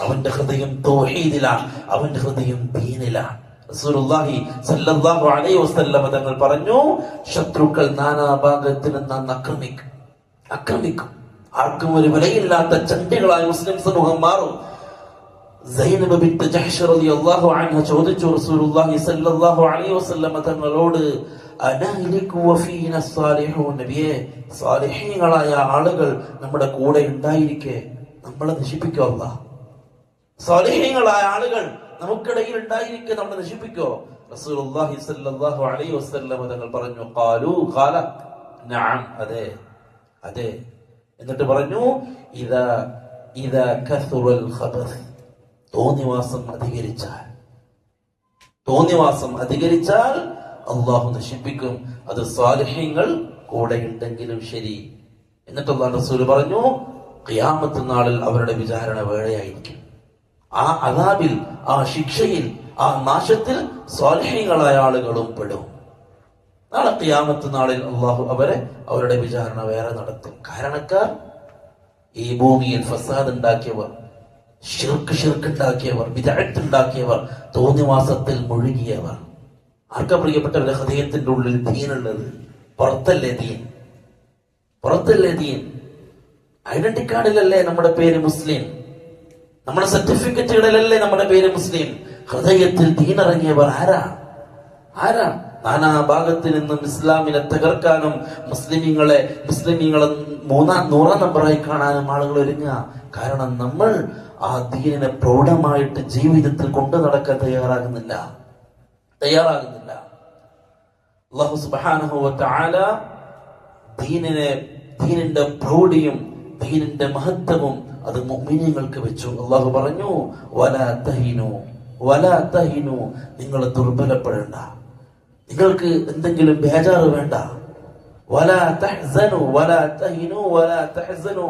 അവന്റെ ഹൃദയം തൗഹീദിലാണ്, അവന്റെ ഹൃദയം ദീനിലാണ്. റസൂലുള്ളാഹി സ്വല്ലല്ലാഹു അലൈഹി വസല്ലം തങ്ങൾ പറഞ്ഞു, ശത്രുക്കൾ നാനാഭാഗത്തിൽ നിന്ന് ആക്രമിക്കും. ആർക്കും ഒരു വിലയില്ലാത്ത ചണ്ടികളായി മുസ്ലിം സമൂഹം മാറും. സൈനബ് ബിൻത് ജഹ്ഷ് റളിയല്ലാഹു അൻഹ ചോദിച്ചു റസൂലുള്ളാഹി സ്വല്ലല്ലാഹു അലൈഹി വസല്ലം തങ്ങളോട്, അനഹ്ലികു വഫീന സ്സാലിഹൂൻ, നബിയേ, സാലിഹീങ്ങളായ ആളുകൾ നമ്മുടെ കൂടെ ഉണ്ടായിരിക്കെ നമ്മളെ നശിപ്പിക്കോ? അല്ലാഹ്, സാലിഹീങ്ങളായ ആളുകൾ നമുക്കിടയിൽ ഉണ്ടായിരിക്കെ നമ്മളെ നശിപ്പിക്കോ? റസൂലുള്ളാഹി സ്വല്ലല്ലാഹു അലൈഹി വസല്ലം തങ്ങൾ പറഞ്ഞു, ഖാല നഅം, അതെ അതെ. എന്നിട്ട് പറഞ്ഞു, ഇദാ കസുറൽ ഖബസ്, തോന്നിവാസം അധികരിച്ചാൽ അള്ളാഹു നശിപ്പിക്കും. അത് സാലിഹീങ്ങൾ കൂടെ ഉണ്ടെങ്കിലും ശരി. എന്നിട്ട് അല്ലാഹു റസൂൽ പറഞ്ഞു, ഖിയാമത്ത് നാളിൽ അവരുടെ വിചാരണ വേളയായിരിക്കും. ആ അദാബിൽ, ആ ശിക്ഷയിൽ, ആ നാശത്തിൽ സാലിഹീങ്ങളായ ആളുകളും പെടും. നാളെ ഖിയാമത്ത് നാളിൽ അള്ളാഹു അവരുടെ വിചാരണ വേറെ നടത്തും. കാരണക്കാർ ഈ ഭൂമിയിൽ ഫസാദ് ഉണ്ടാക്കിയവർ, ഷിർക്ക് ഉണ്ടാക്കിയവർ, ബിദ്അത്ത് ഉണ്ടാക്കിയവർ, തോന്നിവാസത്തിൽ മുഴുകിയവർ. ആർക്കാ പ്രിയപ്പെട്ടവരുടെ ഹൃദയത്തിന്റെ ഉള്ളിൽ ദീനുള്ളത്? പുറത്തല്ലേ ദീൻ? ഐഡന്റി കാർഡിലല്ലേ നമ്മുടെ പേര് മുസ്ലിം? നമ്മുടെ സർട്ടിഫിക്കറ്റുകളിലല്ലേ നമ്മുടെ പേര് മുസ്ലിം? ഹൃദയത്തിൽ ദീനിറങ്ങിയവർ ആരാ? നാനാ ഭാഗത്ത് നിന്നും ഇസ്ലാമിനെ തകർക്കാനും മുസ്ലിമീങ്ങളെ 100 നമ്പറായി കാണാനും ആളുകൾ ഒരുങ്ങുക. കാരണം നമ്മൾ ആ ദീനിനെ പ്രൗഢമായിട്ട് ജീവിതത്തിൽ കൊണ്ടു നടക്കാൻ തയ്യാറാകുന്നില്ല. അല്ലാഹു സുബ്ഹാനഹു വ തആല ദീനിന്റെ പ്രൗഢിയും ദീനിന്റെ മഹത്വവും അത് മുഅ്മിനീങ്ങൾക്ക് വെച്ചു. അല്ലാഹു പറഞ്ഞു, വലാ തഹിനു, നിങ്ങൾ ദുർബലപ്പെടേണ്ട, നിങ്ങൾക്ക് എന്തെങ്കിലും ബേജാറ് വേണ്ട. വലാ തഹ്സനു വലാ തഹിനു വലാ തഹ്സനു.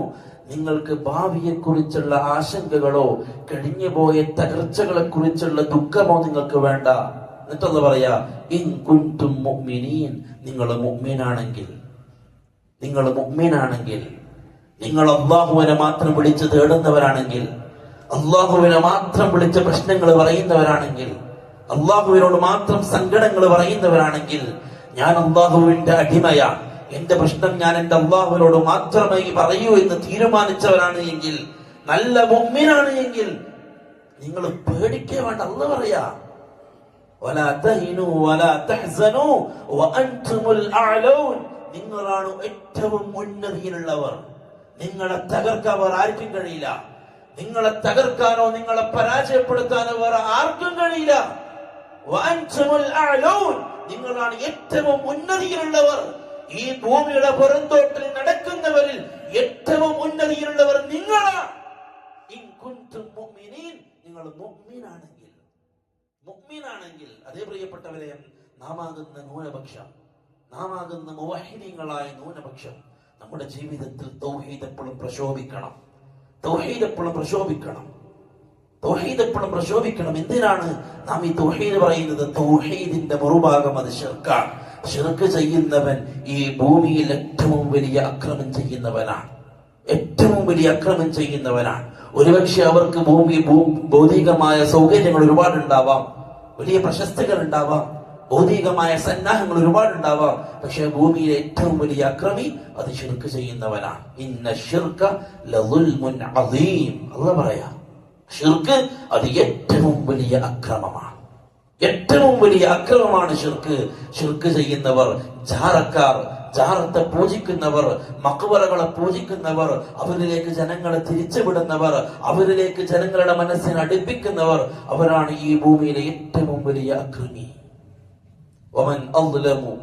നിങ്ങൾക്ക് ഭാവിയെ കുറിച്ചുള്ള ആശങ്കകളോ കഴിഞ്ഞുപോയ തകർച്ചകളെ കുറിച്ചുള്ള ദുഃഖമോ നിങ്ങൾക്ക് വേണ്ട. എന്നിട്ടൊന്ന് പറയാ, ഇൻ കുൻതും മുഅ്മിനീൻ, നിങ്ങൾ മുഅ്മിനാണെങ്കിൽ, നിങ്ങൾ മുഅ്മിനാണെങ്കിൽ, നിങ്ങൾ അല്ലാഹുവിനെ മാത്രം വിളിച്ച് തേടുന്നവരാണെങ്കിൽ, അല്ലാഹുവിനെ മാത്രം വിളിച്ച് പ്രശ്നങ്ങൾ പറയുന്നവരാണെങ്കിൽ, അല്ലാഹുവിനോട് മാത്രം സങ്കടങ്ങൾ പറയുന്നവരാണെങ്കിൽ, ഞാൻ അല്ലാഹുവിന്റെ അടിമയാണ്, എന്റെ പ്രശ്നം ഞാൻ എന്റെ അല്ലാഹുവിനോട് മാത്രമേ പറയൂ എന്ന് തീരുമാനിച്ചവരാണ് എങ്കിൽ, നല്ല മുഅ്മിനാണ് എങ്കിൽ, നിങ്ങൾ പേടിക്കേ വേണ്ട. അല്ലാഹു പറയാ, വലാ തഹിനു വലാ തഹ്സനു വഅൻതുമുൽ അഅലൂൻ, നിങ്ങളാണ് ഏറ്റവും ഉന്നതിയിലുള്ളവർ. നിങ്ങളെ തകർക്കാൻ വേറെ ആർക്കും കഴിയില്ല. നിങ്ങളെ തകർക്കാനോ നിങ്ങളെ പരാജയപ്പെടുത്താനോ വേറെ ആർക്കും കഴിയില്ല. വഅൻതുമുൽ അഅലൂൻ, നിങ്ങളാണ് ഏറ്റവും ഉന്നതിയിലുള്ളവർ. ഈ ഭൂമിയുടെ പുറന്തോട്ടിൽ നടക്കുന്നവരിൽ ഏറ്റവും ഉന്നതിയിലുള്ളവർ നിങ്ങളാണ്. ഇൻ കുൻതും മുഅ്മിനീൻ, നിങ്ങൾ മുഅ്മിനാണെങ്കിൽ, മുഅ്മിനാണെങ്കിൽ. അതേ പ്രിയപ്പെട്ടവരെ, നാമാകുന്ന ന്യൂനപക്ഷം, നാമാകുന്ന മുവഹിദീങ്ങളായ ന്യൂനപക്ഷം നമ്മുടെ ജീവിതത്തിൽ തൗഹീദ് എപ്പോഴും പ്രശോഭിക്കണം. തൗഹീദ് എപ്പോഴും പ്രശോഭിക്കണം. തൗഹീദ് എപ്പോഴും പ്രശോഭിക്കണം. എന്തിനാണ് നാം ഈ തൗഹീദ് പറയുന്നത്? തൗഹീദിന്റെ മറുഭാഗം അത് ശിർക്കാണ്. ശിർക്ക് ചെയ്യുന്നവൻ ഈ ഭൂമിയിൽ ഏറ്റവും വലിയ അക്രമം ചെയ്യുന്നവനാണ്. ഏറ്റവും വലിയ അക്രമം ചെയ്യുന്നവനാണ്. ഒരുപക്ഷെ അവർക്ക് ഭൗതികമായ സൗകര്യങ്ങൾ ഒരുപാടുണ്ടാവാം, വലിയ പ്രശസ്തികൾ ഉണ്ടാവാം, ഭൗതികമായ സന്നാഹങ്ങൾ ഒരുപാടുണ്ടാവാം. പക്ഷെ ഭൂമിയിലെ ഏറ്റവും വലിയ അക്രമി അത് ശിർക്ക് ചെയ്യുന്നവനാണ്. ഇന്ന ശിർക ലദുൽമുൻ അദീം. അല്ലാഹു പറയാ, ശിർക്ക് അത് ഏറ്റവും വലിയ അക്രമമാണ്. ഏറ്റവും വലിയ അക്രമമാണ് ശിർക്ക്. ശിർക്ക് ചെയ്യുന്നവർ, ജാറക്കാർ, ജാറത്തെ പൂജിക്കുന്നവർ, മഖ്ബറകളെ പൂജിക്കുന്നവർ, അവരിലേക്ക് ജനങ്ങളെ തിരിച്ചുവിടുന്നവർ, അവരിലേക്ക് ജനങ്ങളുടെ മനസ്സിനെ അടുപ്പിക്കുന്നവർ, അവരാണ് ഈ ഭൂമിയിലെ ഏറ്റവും വലിയ അക്രമി. വമൻ അദ്ലമു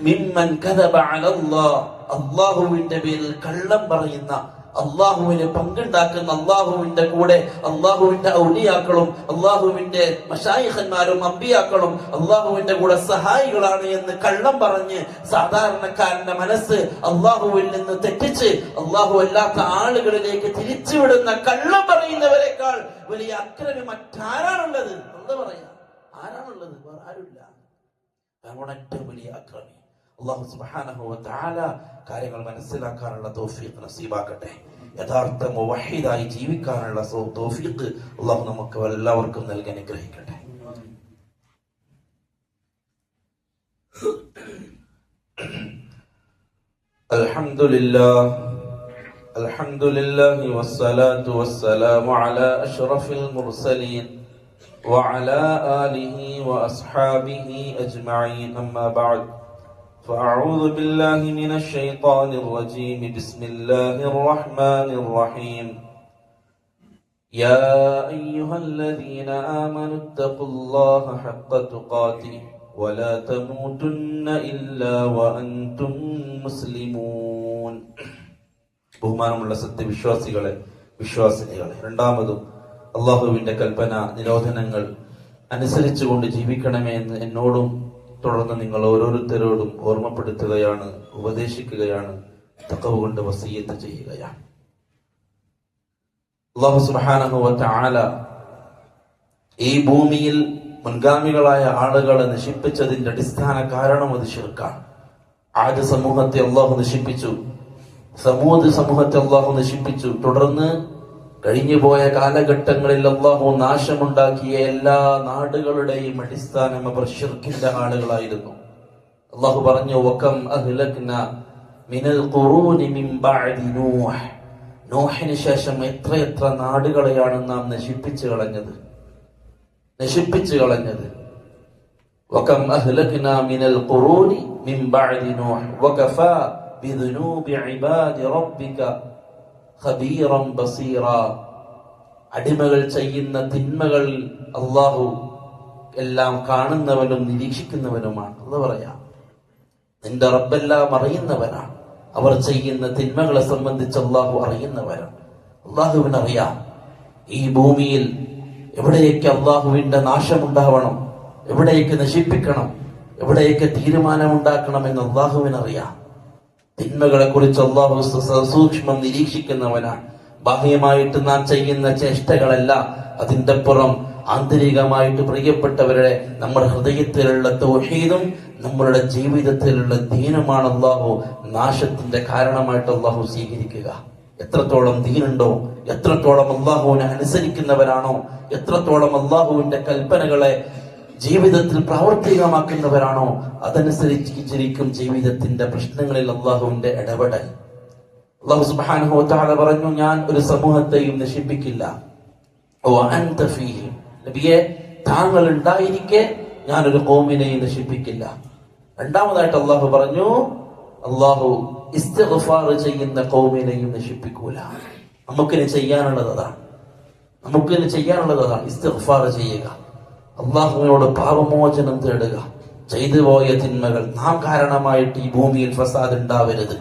മിമ്മൻ കദബ അലല്ലാഹ്, അല്ലാഹുവിന്റെ പേരിൽ കള്ളം പറയുന്ന, അള്ളാഹുവിന് പങ്കുണ്ടാക്കുന്ന, അള്ളാഹുവിന്റെ കൂടെ അള്ളാഹുവിന്റെ ഔലിയാക്കളും അള്ളാഹുവിന്റെ മശായിഖന്മാരും അമ്പിയാക്കളും അള്ളാഹുവിന്റെ കൂടെ സഹായികളാണ് എന്ന് കള്ളം പറഞ്ഞ് സാധാരണക്കാരന്റെ മനസ്സ് അള്ളാഹുവിൽ നിന്ന് തെറ്റിച്ച് അള്ളാഹു അല്ലാത്ത ആളുകളിലേക്ക് തിരിച്ചുവിടുന്ന കള്ളം പറയുന്നവരെക്കാൾ വലിയ അക്രമി മറ്റാരാണുള്ളത്? എന്താ പറയാ, ആരാണുള്ളത്? വേറെ ആരുമില്ല. അതാണ് ഏറ്റവും വലിയ അക്രമി. അല്ലാഹു സുബ്ഹാനഹു വ തആല കാര്യങ്ങൾ മനസ്സിലാക്കാനുള്ള തൗഫീഖ് നസീബാക്കട്ടെ. യഥാർത്ഥ മുവഹിദായി ജീവിക്കാനുള്ള തൗഫീഖ് അല്ലാഹു നമുക്ക് എല്ലാവർക്കും നൽകി അനുഗ്രഹിക്കട്ടെ. അൽഹംദുലില്ലാഹി വസ്സലാത്തു വസ്സലാമു അലാ അഷ്റഫിൽ മുർസലീൻ വഅലാ ആലിഹി വഅസ്ഹാബിഹി അജ്മഈൻ. അമ്മാ ബഅദ്. فأعوذ بالله من الشيطان الرجيم. بسم الله الرحمن الرحيم. يا أيها الذين آمنوا اتقوا الله حق تقاته ولا تموتن إلا وأنتم مسلمون. ബഹുമാനമുള്ള സത്യവിശ്വാസികളെ, വിശ്വാസിനികളെ, രണ്ടാമതും അള്ളാഹുവിന്റെ കൽപ്പന നിരോധനങ്ങൾ അനുസരിച്ചുകൊണ്ട് ജീവിക്കണമേ എന്ന് എന്നോടും തുടർന്ന് നിങ്ങൾ ഓരോരുത്തരോടും ഓർമ്മപ്പെടുത്തുകയാണ്, ഉപദേശിക്കുകയാണ്, തഖ്വ കൊണ്ട് വസിയ്യത്ത് ചെയ്യുകയാണ്. അല്ലാഹു സുബ്ഹാനഹു വ തആല ഈ ഭൂമിയിൽ മുൻഗാമികളായ ആളുകളെ നശിപ്പിച്ചതിന്റെ അടിസ്ഥാന കാരണം അത് ശിർക്കാണ്. ആദ് സമൂഹത്തെ അല്ലാഹു നശിപ്പിച്ചു, സമൂദ് സമൂഹത്തെ അല്ലാഹു നശിപ്പിച്ചു. തുടർന്ന് കഴിഞ്ഞുപോയ കാലഘട്ടങ്ങളിൽ അല്ലാഹു നാശമുണ്ടാക്കിയ എല്ലാ നാടുകളുടെയും അടിസ്ഥാനം അവർ ശിർക്കിന്റെ ആളുകളായിരുന്നു. അല്ലാഹു പറഞ്ഞു, വകം അഹ്ലക്ന മിനൽ ഖുറൂനി മിൻ ബഅദി നൂഹ്. നൂഹിന് ശേഷം എത്രയെത്ര നാടുകളെയാണ് നാം നശിപ്പിച്ചു കളഞ്ഞത്. വകം അഹ്ലക്ന മിനൽ ഖുറൂനി മിൻ ബഅദി നൂഹ് വകഫാ ബിദുനൂബി ഇബാദി റബ്ബിക ഖബീറൻ ബസീറ. അടിമകൾ ചെയ്യുന്ന തിന്മകൾ അല്ലാഹു എല്ലാം കാണുന്നവനും നിരീക്ഷിക്കുന്നവനുമാണ്. അത് പറയാം, നിന്റെ റബ്ബെല്ലാം അറിയുന്നവനാണ്. അവർ ചെയ്യുന്ന തിന്മകളെ സംബന്ധിച്ച് അല്ലാഹു അറിയുന്നവരാണ്. അല്ലാഹുവിനറിയാം ഈ ഭൂമിയിൽ എവിടെയൊക്കെ അള്ളാഹുവിന്റെ നാശമുണ്ടാവണം, എവിടെയൊക്കെ നശിപ്പിക്കണം, എവിടെയൊക്കെ തീരുമാനമുണ്ടാക്കണമെന്ന് അള്ളാഹുവിനറിയാം. തിന്മകളെ കുറിച്ച് അള്ളാഹു സൂക്ഷ്മം നിരീക്ഷിക്കുന്നവനാണ്. ബാഹ്യമായിട്ട് നാം ചെയ്യുന്ന ചേഷ്ടകളല്ല, അതിന്റെ പുറം ആന്തരികമായിട്ട് പ്രിയപ്പെട്ടവരുടെ നമ്മുടെ ഹൃദയത്തിലുള്ള തൗഹീദും നമ്മളുടെ ജീവിതത്തിലുള്ള ദീനുമാണ് അള്ളാഹു നാശത്തിന്റെ കാരണമായിട്ട് അള്ളാഹു സ്വീകരിക്കുക. എത്രത്തോളം ദീനുണ്ടോ, എത്രത്തോളം അള്ളാഹുവിനെ അനുസരിക്കുന്നവരാണോ, എത്രത്തോളം അള്ളാഹുവിന്റെ കൽപ്പനകളെ ജീവിതത്തിൽ പ്രാവർത്തികമാക്കുന്നവരാണോ, അതനുസരിച്ചിരിക്കും ജീവിതത്തിന്റെ പ്രശ്നങ്ങളിൽ അള്ളാഹുവിന്റെ ഇടപെടൽ. അള്ളാഹു സുബ്ഹാനഹു വ തആല പറഞ്ഞു, ഞാൻ ഒരു സമൂഹത്തെയും നശിപ്പിക്കില്ല. നബിയെ, താങ്കൾ ഉണ്ടായിരിക്കെ ഞാനൊരു ഖൗമിനെയും നശിപ്പിക്കില്ല. രണ്ടാമതായിട്ട് അള്ളാഹു പറഞ്ഞു, അള്ളാഹു ഇസ്തിഗ്ഫാർ ചെയ്യുന്ന ഖൗമിനെയും നശിപ്പിക്കൂല. നമുക്കിനി ചെയ്യാനുള്ളത് അതാണ്, ഇസ്തിഗ്ഫാർ ചെയ്യുക, അള്ളാഹുവിനോട് പാപമോചനം തേടുക. ചെയ്തു പോയ തിന്മകൾ നാം കാരണമായിട്ട് ഈ ഭൂമിയിൽ ഫസാദ് ഉണ്ടാവരുത്,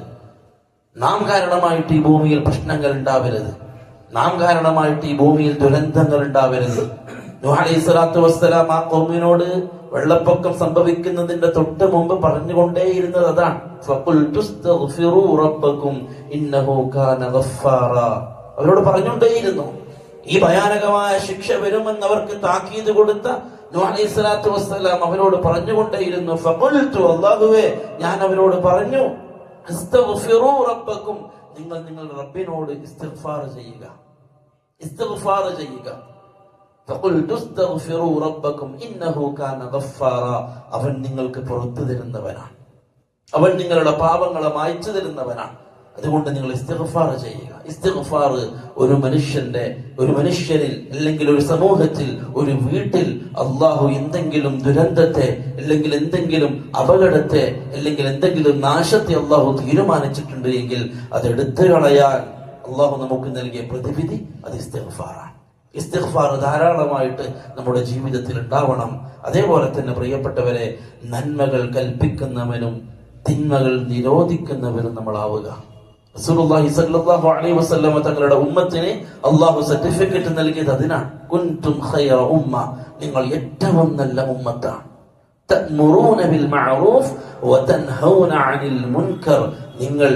നാം കാരണമായിട്ട് ഈ ഭൂമിയിൽ പ്രശ്നങ്ങൾ ഉണ്ടാവരുത്, നാം കാരണമായിട്ട് ഈ ഭൂമിയിൽ ദുരന്തങ്ങൾ ഉണ്ടാവരുത്. നൂഹ് അലൈഹിസ്സലാത്തു വസ്സലാം ആ ഖൗമിനോട് വെള്ളപ്പൊക്കം സംഭവിക്കുന്നതിന്റെ തൊട്ട് മുമ്പ് പറഞ്ഞുകൊണ്ടേയിരുന്നത് അതാണ്. അവരോട് പറഞ്ഞുകൊണ്ടേയിരുന്നു. ഈ ഭയാനകമായ ശിക്ഷ വരുമെന്ന് അവർക്ക് താക്കീത് കൊടുത്ത നൂഹ് അലൈഹിസ്സലാത്തു വസ്സലാം അവരോട് പറഞ്ഞുകൊണ്ടേയിരുന്നു. ഫഖുൽതു, അല്ലാഹുവേ, ഞാൻ അവരോട് പറഞ്ഞു, ഇസ്തഗ്ഫിറൂ റബ്ബക്കും, നിങ്ങൾ നിങ്ങളുടെ റബ്ബിനോട് ഇസ്തിഗ്ഫാർ ചെയ്യുക. ഫഖുൽതു ഇസ്തഗ്ഫിറൂ റബ്ബക്കും ഇന്നഹു കാന ഗഫാറ, അവൻ നിങ്ങൾക്ക് പുറത്തു തരുന്നവനാണ്, അവൻ നിങ്ങളുടെ പാപങ്ങളെ മായ്ച്ചു തരുന്നവനാണ്. അതുകൊണ്ട് നിങ്ങൾ ഇസ്തിഗ്ഫാർ ചെയ്യുക. ഇസ്തിഗ്ഫാർ ഒരു മനുഷ്യരിൽ അല്ലെങ്കിൽ ഒരു സമൂഹത്തിൽ, ഒരു വീട്ടിൽ അള്ളാഹു എന്തെങ്കിലും ദുരന്തത്തെ അല്ലെങ്കിൽ എന്തെങ്കിലും അപകടത്തെ അല്ലെങ്കിൽ എന്തെങ്കിലും നാശത്തെ അള്ളാഹു തീരുമാനിച്ചിട്ടുണ്ട് എങ്കിൽ അത് എടുത്തു കളയാൻ അള്ളാഹു നമുക്ക് നൽകിയ പ്രതിവിധി അത് ഇസ്തിഗ്ഫാറാണ്. ഇസ്തിഗ്ഫാർ ധാരാളമായിട്ട് നമ്മുടെ ജീവിതത്തിൽ ഉണ്ടാവണം. അതേപോലെ തന്നെ പ്രിയപ്പെട്ടവരെ, നന്മകൾ കൽപ്പിക്കുന്നവനും തിന്മകൾ നിരോധിക്കുന്നവനും നമ്മളാവുക. റസൂലുള്ളാഹി സ്വല്ലല്ലാഹു അലൈഹി വസല്ലം തങ്ങളുടെ ഉമ്മത്തിന് അല്ലാഹു സർട്ടിഫിക്കറ്റ് നൽകിയത് അതിനാണ്. കുൻതും ഖൈറ ഉമ്മ, നിങ്ങൾ ഏറ്റവും നല്ല ഉമ്മത്താണ്. തഅ്മുറൂന ബിൽ മഅറൂഫ് വതൻഹൗന അനിൽ മുൻകർ, നിങ്ങൾ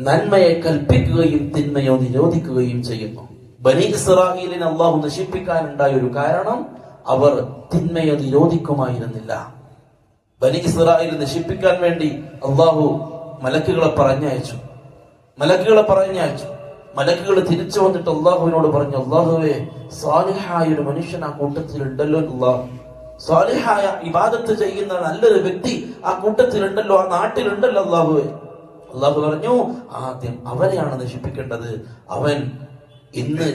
നന്മയെ കൽപ്പിക്കുകയും തിന്മയെ നിരോധിക്കുകയും ചെയ്യുന്നു. ബനി ഇസ്രായേലിനെ അല്ലാഹു നശിപ്പിക്കാനുണ്ടായ ഒരു കാരണം, അവർ തിന്മയെ നിരോധിക്കുമായിരുന്നില്ല. ബനി ഇസ്രായേൽ നശിപ്പിക്കാൻ വേണ്ടി അല്ലാഹു മലക്കുകളെ പറഞ്ഞയച്ചു. മലക്കുകൾ തിരിച്ചു വന്നിട്ട് അള്ളാഹുവിനോട് പറഞ്ഞു, അള്ളാഹുവേ, സാലിഹായ ഒരു മനുഷ്യൻ ആ കൂട്ടത്തിലുണ്ടല്ലോ, സാലിഹായ ഇബാദത്ത് ചെയ്യുന്ന നല്ലൊരു വ്യക്തി ആ കൂട്ടത്തിലുണ്ടല്ലോ, ആ നാട്ടിലുണ്ടല്ലോ അള്ളാഹുവേ. അള്ളാഹു പറഞ്ഞു, ആദ്യം അവരെയാണ് നശിപ്പിക്കേണ്ടത്. അവൻ ഇന്ന്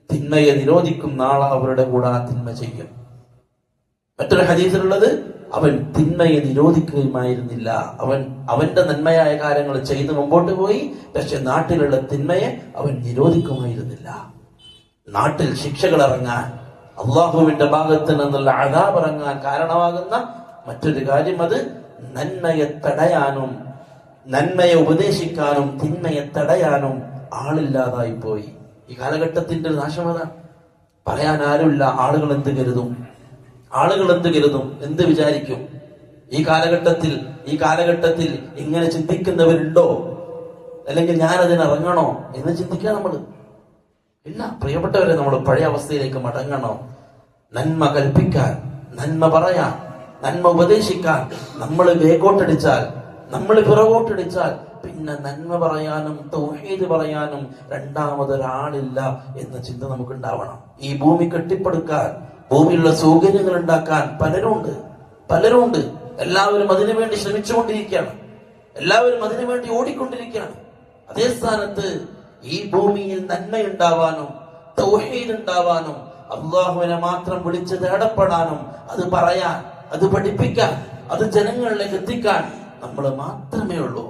തിന്മയെ നിരോധിക്കും, നാളെ അവരുടെ കൂടെ ആ തിന്മ ചെയ്യും. മറ്റൊരു ഹദീസിലുള്ളത്, അവൻ തിന്മയെ നിരോധിക്കുകയുമായിരുന്നില്ല. അവന്റെ നന്മയായ കാര്യങ്ങൾ ചെയ്ത് മുമ്പോട്ട് പോയി, പക്ഷെ നാട്ടിലുള്ള തിന്മയെ അവൻ നിരോധിക്കുമായിരുന്നില്ല. നാട്ടിൽ ശിക്ഷകൾ ഇറങ്ങാൻ, അള്ളാഹുവിന്റെ ഭാഗത്ത് നിന്നുള്ള അദാബ് ഇറങ്ങാൻ കാരണമാകുന്ന മറ്റൊരു കാര്യം, അത് നന്മയെ തടയാനും നന്മയെ ഉപദേശിക്കാനും തിന്മയെ തടയാനും ആളില്ലാതായി പോയി. ഈ കാലഘട്ടത്തിന്റെ നാശമത പറയാൻ ആരുമില്ല. ആളുകൾ എന്ത് കരുതും, എന്ത് വിചാരിക്കും? ഈ കാലഘട്ടത്തിൽ ഇങ്ങനെ ചിന്തിക്കുന്നവരുണ്ടോ? അല്ലെങ്കിൽ ഞാൻ അതിനിറങ്ങണോ എന്ന് ചിന്തിക്കാൻ നമ്മൾ ഇല്ല. പ്രിയപ്പെട്ടവരെ, നമ്മൾ പഴയ അവസ്ഥയിലേക്ക് മടങ്ങണോ? നന്മ കൽപ്പിക്കാൻ, നന്മ പറയാൻ, നന്മ ഉപദേശിക്കാൻ നമ്മൾ വേഗോട്ടടിച്ചാൽ, നമ്മൾ പിറകോട്ടടിച്ചാൽ പിന്നെ നന്മ പറയാനും തൗഹീദ് പറയാനും രണ്ടാമതൊരാളില്ല എന്ന ചിന്ത നമുക്കുണ്ടാവണം. ഈ ഭൂമി കെട്ടിപ്പടുക്കാൻ, ഭൂമിയിലുള്ള സൗകര്യങ്ങൾ ഉണ്ടാക്കാൻ പലരുണ്ട്. എല്ലാവരും അതിനുവേണ്ടി ശ്രമിച്ചുകൊണ്ടിരിക്കുകയാണ്, എല്ലാവരും അതിനുവേണ്ടി ഓടിക്കൊണ്ടിരിക്കുകയാണ്. അതേ സ്ഥാനത്ത് ഈ ഭൂമിയിൽ നന്മയുണ്ടാവാനും തൗഹീദ് ഉണ്ടാവാനും അള്ളാഹുവിനെ മാത്രം വിളിച്ച് തേടപ്പെടാനും, അത് പറയാൻ, അത് പഠിപ്പിക്കാൻ, അത് ജനങ്ങളിലേക്ക് എത്തിക്കാൻ നമ്മൾ മാത്രമേ ഉള്ളൂ.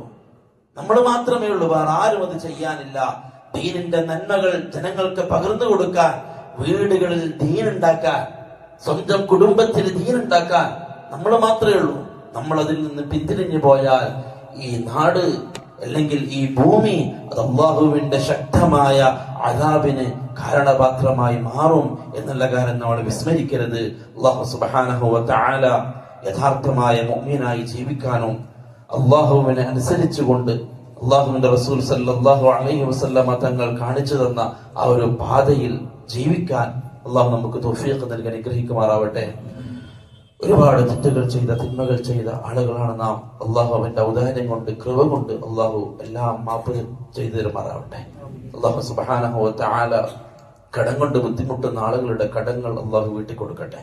വേറെ ആരും അത് ചെയ്യാനില്ല. ദീനിന്റെ നന്മകൾ ജനങ്ങൾക്ക് പകർന്നു കൊടുക്കാൻ, വീടുകളിൽ ദീനുണ്ടാക്കാൻ, സ്വന്തം കുടുംബത്തിൽ ദീനുണ്ടാക്കാൻ നമ്മൾ മാത്രമേ ഉള്ളൂ. നമ്മൾ അതിൽ നിന്ന് പിന്തിരിഞ്ഞു പോയാൽ ഈ നാട് അല്ലെങ്കിൽ ഈ ഭൂമി അത് അള്ളാഹുവിന്റെ ശക്തമായ അദാബിന് കാരണപാത്രമായി മാറും എന്നുള്ള കാര്യം നമ്മൾ വിസ്മരിക്കരുത്. അള്ളാഹു സുബ്ഹാനഹു വ തആല യഥാർത്ഥമായ മുഅ്മിനായി ജീവിക്കാനും അള്ളാഹുവിനെ അനുസരിച്ചുകൊണ്ട് അള്ളാഹുവിന്റെ റസൂൽ സല്ലല്ലാഹു അലൈഹി വസല്ലമ തങ്ങൾ കാണിച്ചു തന്ന ആ ഒരു പാതയിൽ ജീവിക്കാൻ അള്ളാഹു നമുക്ക് തൗഫീഖ് നൽകി അനുഗ്രഹിക്കുമാറാവട്ടെ. ഒരുപാട് തെറ്റുകൾ ചെയ്ത തിന്മകൾ ചെയ്ത ആളുകളാണ് നാം. അള്ളാഹു അവന്റെ ഔദാര്യം കൊണ്ട് കൃപ കൊണ്ട് അള്ളാഹു എല്ലാം മാപ്പ് ചെയ്തു തരുമാറാവട്ടെ. അള്ളാഹു സുബ്ഹാനഹു വ തആല കടം കൊണ്ട് ബുദ്ധിമുട്ടുന്ന ആളുകളുടെ കടങ്ങൾ അള്ളാഹു വീട്ടി കൊടുക്കട്ടെ.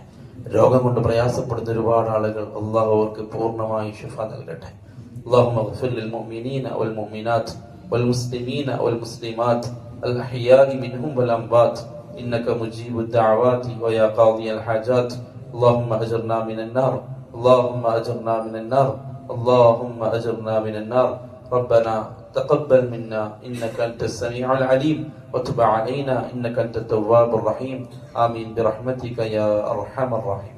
രോഗം കൊണ്ട് പ്രയാസപ്പെടുന്ന ഒരുപാട് ആളുകൾ അള്ളാഹു അവർക്ക് പൂർണ്ണമായി ശിഫ നൽകട്ടെ. اللهم اغفر للمؤمنين والمؤمنات والمسلمين والمسلمات الأحياء منهم والأموات إنك مجيب الدعوات ويا قاضي الحاجات. اللهم أجرنا من النار، اللهم أجرنا من النار، اللهم أجرنا من النار. ربنا تقبل منا إنك أنت السميع العليم وتب علينا إنك أنت التواب الرحيم. آمين برحمتك يا أرحم الراحمين.